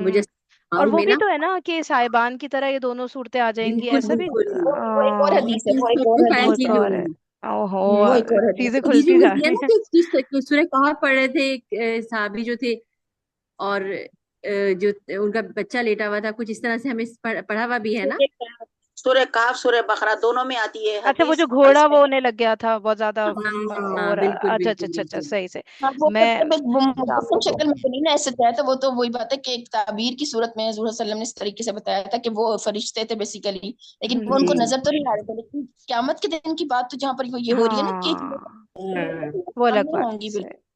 मुझे और मालूम वो है भी ना। तो है ना कि साहिबान की तरह ये दोनों सूरतें आ जाएंगी, बिल्कुल ऐसा भी। बिल्कुल। वो एक और हदीस है, वो एक और शायद वो हदीस ये है। तो भी और है। होगी। वो ओहो। एक और हदीस चीजें है। हदीस में खुलती मुझे जा दिया रही ना हैं। कि सूरह कहफ पढ़ रहे थे, एक साहबी जो थे, और जो उनका बच्चा लेटा हुआ था, कुछ इस तरह से हमें पढ़ा हुआ भी है ना। सूरह काफ सूरह बकरा दोनों में आती है अच्छा वो जो हदीस। और घोड़ा इसमें वो होने लग गया था बहुत ज्यादा हाँ और बिल्कुल अच्छा अच्छा बिल्कुल अच्छा अच्छा बिल्कुल। सही से। हाँ, वो मैं मतलब एक मुजस्सम शामिल को। शक्ल में तो नहीं ना ऐसे बताया था, वो तो वही बात है कि एक ताबीर की सूरत में हजूर सल्लल्लाहु अलैहि वसल्लम ने इस तरीके से बताया था कि वो फरिश्ते थे बेसिकली, लेकिन वो उनको जी। नजर तो नहीं आ रहे थे। लेकिन क्यामत के दिन की बात तो जहाँ पर ये हो रही है ना कि हाँ हाँ वो अलग सामने बात है। होंगी,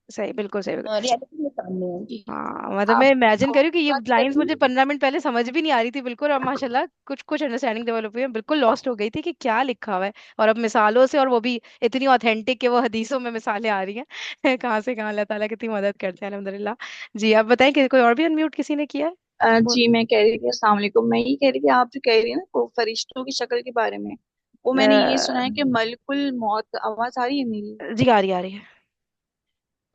सही। बिल्कुल सही बिल्कुल सही। रियलिटी में सामने होंगी। हाँ मतलब मैं आप इमेजिन को करी कि ये बात लाइंस करी। मुझे 15 मिनट पहले समझ भी नहीं आ रही थी बिल्कुल, और माशाल्लाह कुछ कुछ अंडरस्टैंडिंग डेवलप हुई है, बिल्कुल लॉस्ट हो गई थी कि क्या लिखा हुआ है। और अब मिसालों से, और वो भी इतनी ऑथेंटिक कि वो हदीसों में मिसालें आ रही हैं कहाँ से कहाँ, अल्लाह ताला कितनी मदद करते हैं अल्हम्दुलिल्लाह। जी आप बताएं कि कोई और भी अनम्यूट किसी ने किया है। बोल। जी मैं कह रही थी, अस्सलाम वालेकुम। मैं ये कह रही थी, आप जो कह रही है ना वो फरिश्तों की शक्ल के बारे में, वो मैंने ये सुना है कि मलकुल मौत, आवाज आ रही है मेरी? जी आ रही आ रही है।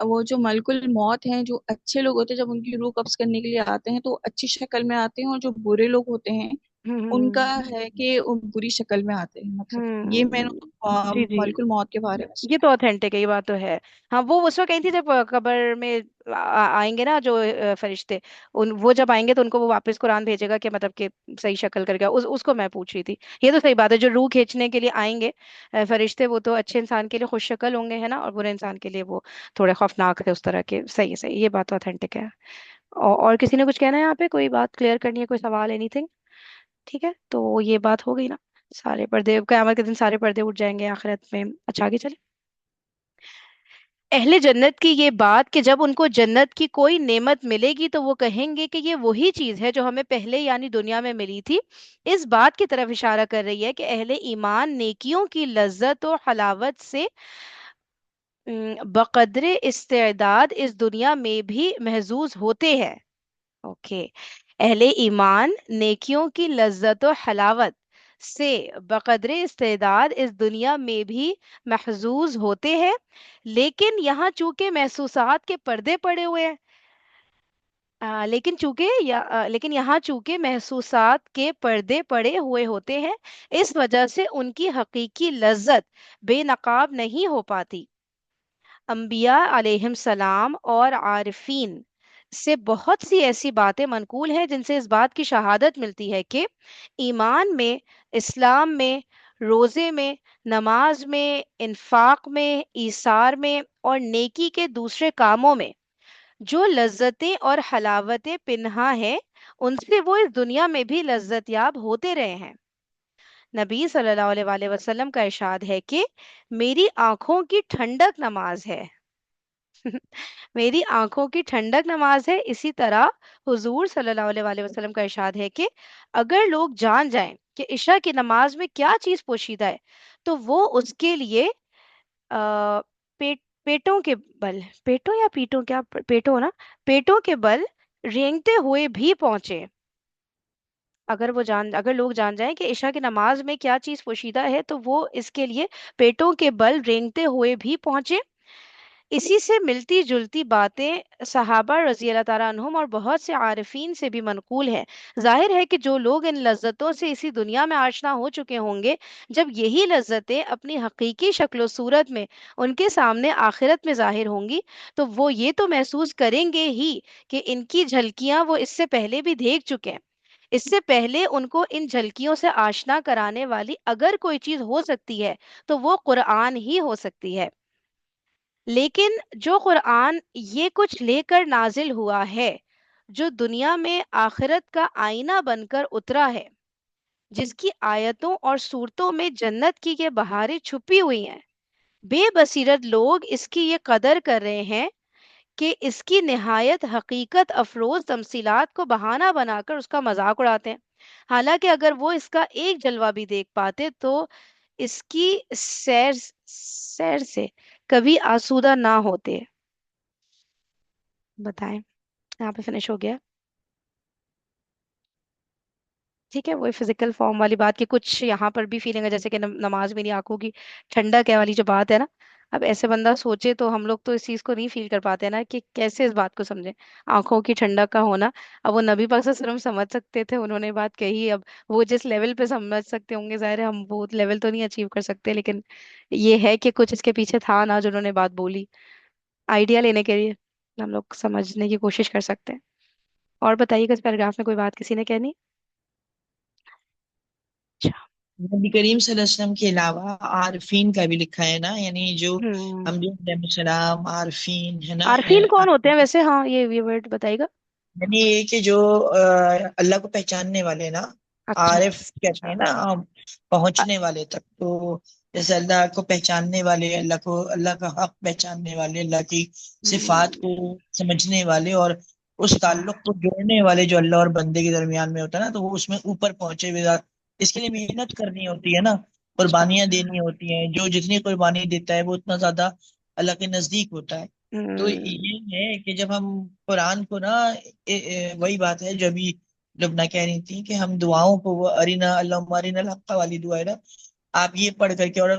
वो जो मलकुल मौत हैं, जो अच्छे लोग होते हैं जब उनकी रूह कब्ज करने के लिए आते हैं तो अच्छी शक्ल में आते हैं, और जो बुरे लोग होते हैं उनका हम्म है कि वो बुरी शक्ल में आते हैं। मतलब ये मैंने हम्म जी जी। मलकुल मौत के बारे में ये सुना तो ऑथेंटिक है, ये बात तो है। हाँ वो उस वक्त कही थी जब कब्र में आएंगे ना जो फरिश्ते, उन वो जब आएंगे तो उनको वो वापस कुरान भेजेगा कि मतलब कि सही शक्ल करके उसको मैं पूछ रही थी। ये तो सही बात है, जो रूह खींचने के लिए आएंगे फरिश्ते, वो तो अच्छे इंसान के लिए खुश शक्ल होंगे है ना, और बुरे इंसान के लिए वो थोड़े खौफनाक है उस तरह के। सही है सही, ये बात तो ऑथेंटिक है। और किसी ने कुछ कहना है यहाँ पे, कोई बात क्लियर करनी है, कोई सवाल एनीथिंग? ठीक है तो ये बात हो गई ना। सारे पर्दे क़यामत के दिन सारे पर्दे उठ जाएंगे आखिरत में। अच्छा आगे चले। अहले जन्नत की ये बात कि जब उनको जन्नत की कोई नेमत मिलेगी तो वो कहेंगे कि ये वही चीज है जो हमें पहले यानी दुनिया में मिली थी, इस बात की तरफ इशारा कर रही है कि अहले ईमान नेकियों की लज्जत और हलावत से बकदरे इस्तेदाद इस दुनिया में भी महजूज होते हैं। ओके। अहले ईमान नेकियों की लज्जत और हलावत से बकदरे इस्तेदाद इस दुनिया में भी महजूज होते हैं, लेकिन यहाँ चूंकि महसूसात के पर्दे पड़े हुए हैं, लेकिन यहाँ चूंकि महसूसात के पर्दे पड़े हुए होते हैं, इस वजह से उनकी हकीकी लज्जत बेनकाब नहीं हो पाती। अंबिया अलैहिम सलाम और आरिफीन से बहुत सी ऐसी बातें मनकूल हैं जिनसे इस बात की शहादत मिलती है कि ईमान में, इस्लाम में, روزے میں، نماز میں، انفاق میں، ایثار میں اور نیکی کے دوسرے کاموں میں جو لذتیں اور حلاوتیں پنہاں ہیں ان سے وہ اس دنیا میں بھی لذت یاب ہوتے رہے ہیں۔ نبی صلی اللہ علیہ وآلہ وسلم کا ارشاد ہے کہ میری آنکھوں کی ٹھنڈک نماز ہے۔ میری آنکھوں کی ٹھنڈک نماز ہے۔ اسی طرح حضور صلی اللہ علیہ وآلہ وسلم کا ارشاد ہے کہ اگر لوگ جان جائیں کہ عشاء کی نماز میں کیا چیز پوشیدہ ہے تو وہ اس کے لیے پیٹوں کے بل، پیٹوں یا پیٹوں، کیا پیٹوں نا، پیٹوں کے بل رینگتے ہوئے بھی پہنچے۔ اگر لوگ جان جائیں کہ عشاء کی نماز میں کیا چیز پوشیدہ ہے تو وہ اس کے لیے پیٹوں کے بل رینگتے ہوئے بھی پہنچے۔ اسی سے ملتی جلتی باتیں صحابہ رضی اللہ تعالیٰ عنہم اور بہت سے عارفین سے بھی منقول ہے۔ ظاہر ہے کہ جو لوگ ان لذتوں سے اسی دنیا میں آشنا ہو چکے ہوں گے، جب یہی لذتیں اپنی حقیقی شکل و صورت میں ان کے سامنے آخرت میں ظاہر ہوں گی تو وہ یہ تو محسوس کریں گے ہی کہ ان کی جھلکیاں وہ اس سے پہلے بھی دیکھ چکے ہیں۔ اس سے پہلے ان کو ان جھلکیوں سے آشنا کرانے والی اگر کوئی چیز ہو سکتی ہے تو وہ قرآن ہی ہو سکتی ہے۔ لیکن جو قرآن یہ کچھ لے کر نازل ہوا ہے، جو دنیا میں آخرت کا آئینہ بن کر اترا ہے، جس کی آیتوں اور صورتوں میں جنت کی یہ بہاریں چھپی ہوئی ہیں، بے بصیرت لوگ اس کی یہ قدر کر رہے ہیں کہ اس کی نہایت حقیقت افروز تمثیلات کو بہانہ بنا کر اس کا مذاق اڑاتے ہیں، حالانکہ اگر وہ اس کا ایک جلوہ بھی دیکھ پاتے تو اس کی سیر سے کبھی آسودہ نہ ہوتے۔ بتائیں، یہاں پہ فنش ہو گیا۔ ٹھیک ہے، وہی فزیکل فارم والی بات کہ کچھ یہاں پر بھی فیلنگ ہے جیسے کہ نماز میری آنکھوں کی ٹھنڈک ہے والی جو بات ہے نا، اب ایسے بندہ سوچے تو ہم لوگ تو اس چیز کو نہیں فیل کر پاتے نا کہ کیسے اس بات کو سمجھیں، آنکھوں کی ٹھنڈک کا ہونا۔ اب وہ نبی پاک صلی اللہ علیہ وسلم سمجھ سکتے تھے، انہوں نے بات کہی، اب وہ جس لیول پہ سمجھ سکتے ہوں گے، ظاہر ہے ہم وہ لیول تو نہیں اچیو کر سکتے، لیکن یہ ہے کہ کچھ اس کے پیچھے تھا نا جو انہوں نے بات بولی، آئیڈیا لینے کے لیے ہم لوگ سمجھنے کی کوشش کر سکتے ہیں۔ اور بتائیے کہ اس پیراگراف میں کوئی بات کسی نے کہنی؟ اچھا۔ نبی کریم صلی اللہ علیہ وسلم کے علاوہ عارفین کا بھی لکھا ہے نا، یعنی جو ہوں، انبیاء علیہ السلام عارفین ہے نا، عارفین کون ہوتے ہیں ویسے؟ ہاں یہ ورڈ بتائیے گا۔ یعنی یہ کہ جو اللہ کو پہچاننے والے نا، اچھا عارف کہتے اچھا۔ ہیں نا پہنچنے والے تک، تو جیسے اللہ کو پہچاننے والے، اللہ کا حق پہچاننے والے، اللہ کی صفات کو سمجھنے والے اور اس اچھا تعلق کو جوڑنے والے جو اللہ اور بندے کے درمیان میں ہوتا ہے نا، تو وہ اس میں اوپر پہنچے ہوئے، اس کے لیے محنت کرنی ہوتی ہے نا، اچھا۔ قربانیاں دینی ہوتی ہیں، جو جتنی قربانی دیتا ہے وہ اتنا زیادہ اللہ کے نزدیک ہوتا ہے۔ تو یہ ہے کہ جب ہم قرآن کو نا، وہی بات ہے جو ابھی لبنہ کہہ رہی تھی کہ ہم دعاؤں کو، وہ ارینا اللہم ارینا الحق والی دعا ہے نا، آپ یہ پڑھ کر کے، اور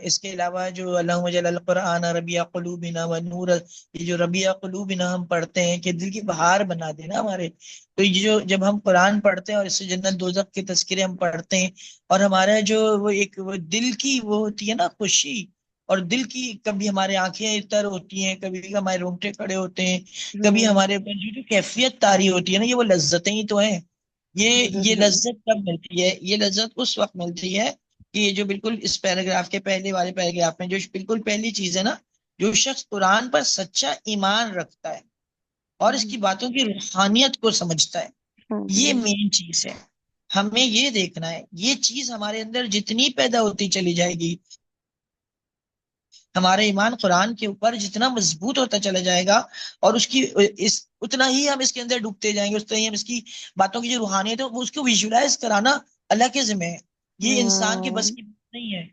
اس کے علاوہ جو اللہم اجعل القرآن ربیع قلوبنا ونور، یہ جو ربیع قلوبنا ہم پڑھتے ہیں کہ دل کی بہار بنا دینا ہمارے، تو یہ جو جب ہم قرآن پڑھتے ہیں اور اس سے جنت دوزخ کے تذکرے ہم پڑھتے ہیں، اور ہمارا جو وہ دل کی وہ ہوتی ہے نا خوشی، اور دل کی کبھی ہمارے آنکھیں تر ہوتی ہیں، کبھی ہمارے رونگٹے کھڑے ہوتے ہیں، کبھی ہمارے اوپر جو کیفیت طاری ہوتی ہے نا، یہ وہ لذتیں ہی تو ہیں۔ یہ لذت کب ملتی ہے؟ یہ لذت اس وقت ملتی ہے کہ یہ جو بالکل اس پیراگراف کے پہلے والے پیراگراف میں جو بالکل پہلی چیز ہے نا، جو شخص قرآن پر سچا ایمان رکھتا ہے اور اس کی باتوں کی روحانیت کو سمجھتا ہے، یہ مین چیز ہے۔ ہمیں یہ دیکھنا ہے، یہ چیز ہمارے اندر جتنی پیدا ہوتی چلی جائے گی، ہمارا ایمان قرآن کے اوپر جتنا مضبوط ہوتا چلا جائے گا، اور اتنا ہی ہم اس کے اندر ڈوبتے جائیں گے، اتنا ہی ہم اس کی باتوں کی جو روحانیت ہے اس کو ویژولائز کرانا اللہ کے ذمہ ہے، یہ انسان کے بس کی بات نہیں ہے۔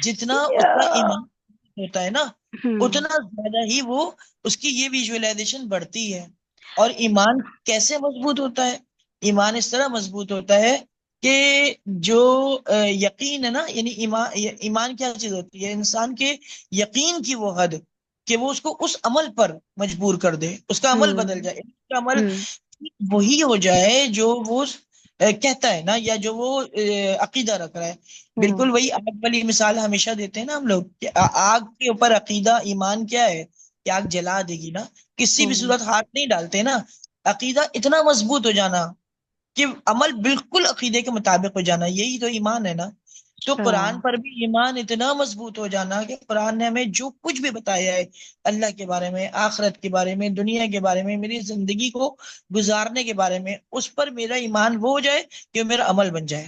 جتنا اس کا ایمان ہوتا ہے نا، اتنا زیادہ ہی وہ اس کی یہ ویژولائزیشن بڑھتی ہے۔ اور ایمان کیسے مضبوط ہوتا ہے؟ ایمان اس طرح مضبوط ہوتا ہے کہ جو یقین ہے نا، یعنی ایمان کیا چیز ہوتی ہے؟ انسان کے یقین کی وہ حد کہ وہ اس کو اس عمل پر مجبور کر دے، اس کا عمل بدل جائے، اس کا عمل وہی ہو جائے جو وہ کہتا ہے نا، یا جو وہ عقیدہ رکھ رہا ہے۔ بالکل وہی آگ والی مثال ہمیشہ دیتے ہیں نا ہم لوگ، کہ آگ کے اوپر عقیدہ ایمان کیا ہے کہ آگ جلا دے گی نا، کسی بھی صورت ہاتھ نہیں ڈالتے نا۔ عقیدہ اتنا مضبوط ہو جانا کہ عمل بالکل عقیدے کے مطابق ہو جانا، یہی تو ایمان ہے نا۔ تو اچھا۔ قرآن پر بھی ایمان اتنا مضبوط ہو جانا کہ قرآن نے ہمیں جو کچھ بھی بتایا ہے اللہ کے بارے میں، آخرت کے بارے میں، دنیا کے بارے میں، میری زندگی کو گزارنے کے بارے میں، اس پر میرا ایمان وہ ہو جائے کہ میرا عمل بن جائے۔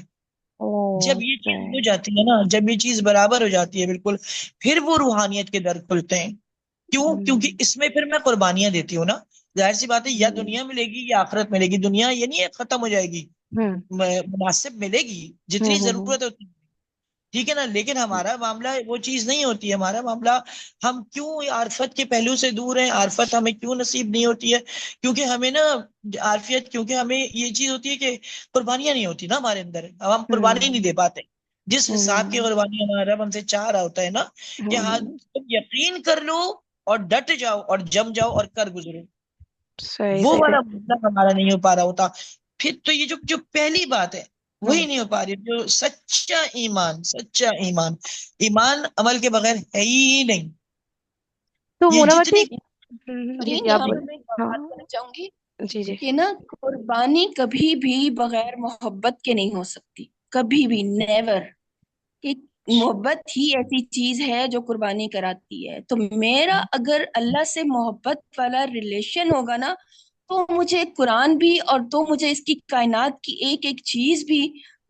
جب یہ چیز ہو اوکے۔ جاتی ہے نا، جب یہ چیز برابر ہو جاتی ہے بالکل، پھر وہ روحانیت کے در کھلتے ہیں۔ کیوں؟ کیونکہ اس میں پھر میں قربانیاں دیتی ہوں نا۔ ظاہر سی بات ہے، یا دنیا ملے گی یا آخرت ملے گی۔ دنیا یہ نہیں ہے ختم ہو جائے گی، مناسب ملے گی جتنی ضرورت ہوتی ہے، ٹھیک ہے نا۔ لیکن ہمارا معاملہ وہ چیز نہیں ہوتی ہے۔ ہمارا معاملہ، ہم کیوں عارفت کے پہلو سے دور ہیں، عارفت ہمیں کیوں نصیب نہیں ہوتی ہے؟ کیونکہ ہمیں نا عارفیت، کیونکہ ہمیں یہ چیز ہوتی ہے کہ قربانیاں نہیں ہوتی نا ہمارے اندر، اب ہم قربانی نہیں دے پاتے جس حساب کی قربانی ہمارا رب ہم سے چاہ رہا ہوتا ہے نا، کہ ہاں تم یقین کر لو اور ڈٹ جاؤ اور جم جاؤ اور کر گزرو، صحیح وہ صحیح والا صحیح۔ مطلب ہمارا نہیں ہو پا رہا ہوتا۔ پھر تو یہ جو پہلی بات ہے وہی ہوں، نہیں ہو پا رہی، جو سچا ایمان، سچا ایمان، ایمان عمل کے بغیر ہے ہی نہیں۔ تو یہ مونا باجی، جتنی جی فرین، جی آپ یہاں پہ بولیں۔ میں ایک ہاں، بات کرنا چاہوں گی جی جی۔ کہ نا قربانی کبھی بھی بغیر محبت کے نہیں ہو سکتی، کبھی بھی، نیور۔ کہ محبت ہی ایسی چیز ہے جو قربانی کراتی ہے۔ تو میرا اگر اللہ سے محبت والا ریلیشن ہوگا نا، تو مجھے قرآن بھی، اور تو مجھے اس کی کائنات کی ایک ایک چیز بھی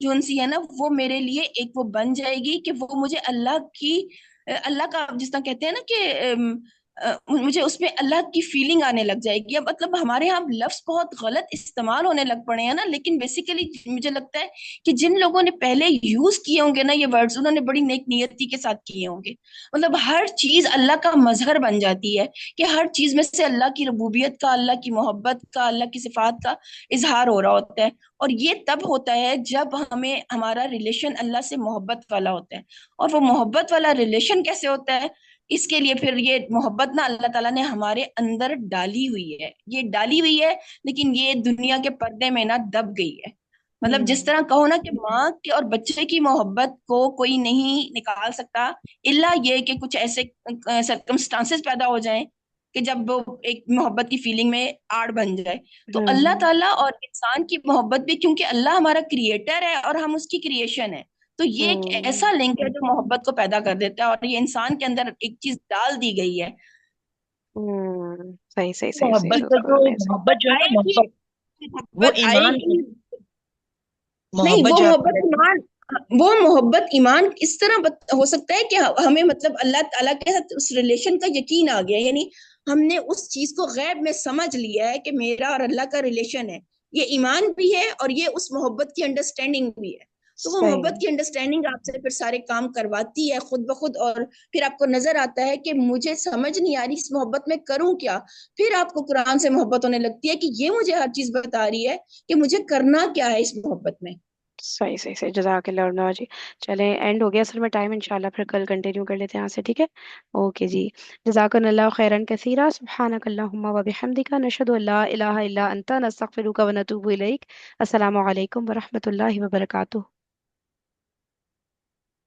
جو ان سی ہے نا، وہ میرے لیے ایک وہ بن جائے گی کہ وہ مجھے اللہ کی، اللہ کا جس طرح کہتے ہیں نا کہ مجھے اس میں اللہ کی فیلنگ آنے لگ جائے گی۔ اب مطلب ہمارے یہاں لفظ بہت غلط استعمال ہونے لگ پڑے ہیں نا، لیکن بیسیکلی مجھے لگتا ہے کہ جن لوگوں نے پہلے یوز کیے ہوں گے نا یہ ورڈز، انہوں نے بڑی نیک نیتی کے ساتھ کیے ہوں گے۔ مطلب ہر چیز اللہ کا مظہر بن جاتی ہے، کہ ہر چیز میں سے اللہ کی ربوبیت کا، اللہ کی محبت کا، اللہ کی صفات کا اظہار ہو رہا ہوتا ہے۔ اور یہ تب ہوتا ہے جب ہمیں ہمارا ریلیشن اللہ سے محبت والا ہوتا ہے۔ اور وہ محبت والا ریلیشن کیسے ہوتا ہے؟ اس کے لیے پھر یہ محبت نا اللہ تعالیٰ نے ہمارے اندر ڈالی ہوئی ہے، یہ ڈالی ہوئی ہے، لیکن یہ دنیا کے پردے میں نا دب گئی ہے۔ مطلب جس طرح کہو نا کہ ماں کے اور بچے کی محبت کو کوئی نہیں نکال سکتا، الا یہ کہ کچھ ایسے سرکمسٹانسز پیدا ہو جائیں کہ جب وہ ایک محبت کی فیلنگ میں آڑ بن جائے۔ تو اللہ تعالیٰ اور انسان کی محبت بھی، کیونکہ اللہ ہمارا کریٹر ہے اور ہم اس کی کریشن ہے، تو یہ ایک ایسا لنک ہے جو محبت کو پیدا کر دیتا ہے، اور یہ انسان کے اندر ایک چیز ڈال دی گئی ہے۔ صحیح صحیح صحیح صحیح، محبت کا بالکل جو amazing۔ محبت جو ہے نا، آئے گی، محبت وہ محبت آئے ایمان، گی، نہیں محبت وہ جو آپ محبت ایمان، وہ محبت ایمان اس طرح ہو سکتا ہے کہ ہمیں مطلب اللہ تعالیٰ کے ساتھ اس ریلیشن کا یقین آ گیا، یعنی ہم نے اس چیز کو غیب میں سمجھ لیا ہے کہ میرا اور اللہ کا ریلیشن ہے، یہ ایمان بھی ہے اور یہ اس محبت کی انڈرسٹینڈنگ بھی ہے۔ تو وہ صحیح۔ محبت کی انڈرسٹینڈنگ آپ سے پھر سارے کام کرواتی ہے خود بخود، اور پھر آپ کو نظر آتا ہے کہ مجھے سمجھ نہیں آ رہی اس محبت میں کروں کیا، پھر آپ کو قرآن سے محبت ہونے لگتی ہے کہ یہ مجھے ہر چیز بتا رہی ہے کہ مجھے کرنا کیا ہے اس محبت میں۔ صحیح صحیح صحیح، جزاک اللہ ورنہ جی۔ چلیں اینڈ ہو گیا اصل میں ٹائم، انشاءاللہ پھر کل کنٹینیو کر لیتے ہیں یہاں سے، ٹھیک ہے؟ اوکے جی، جزاکن اللہ خیرن کثیرا، سبحانک اللہم و بحمدک، نشہد ان لا الہ الا انت، نستغفرک و نتوب الیک۔ السلام علیکم ورحمۃ اللہ وبرکاتہ۔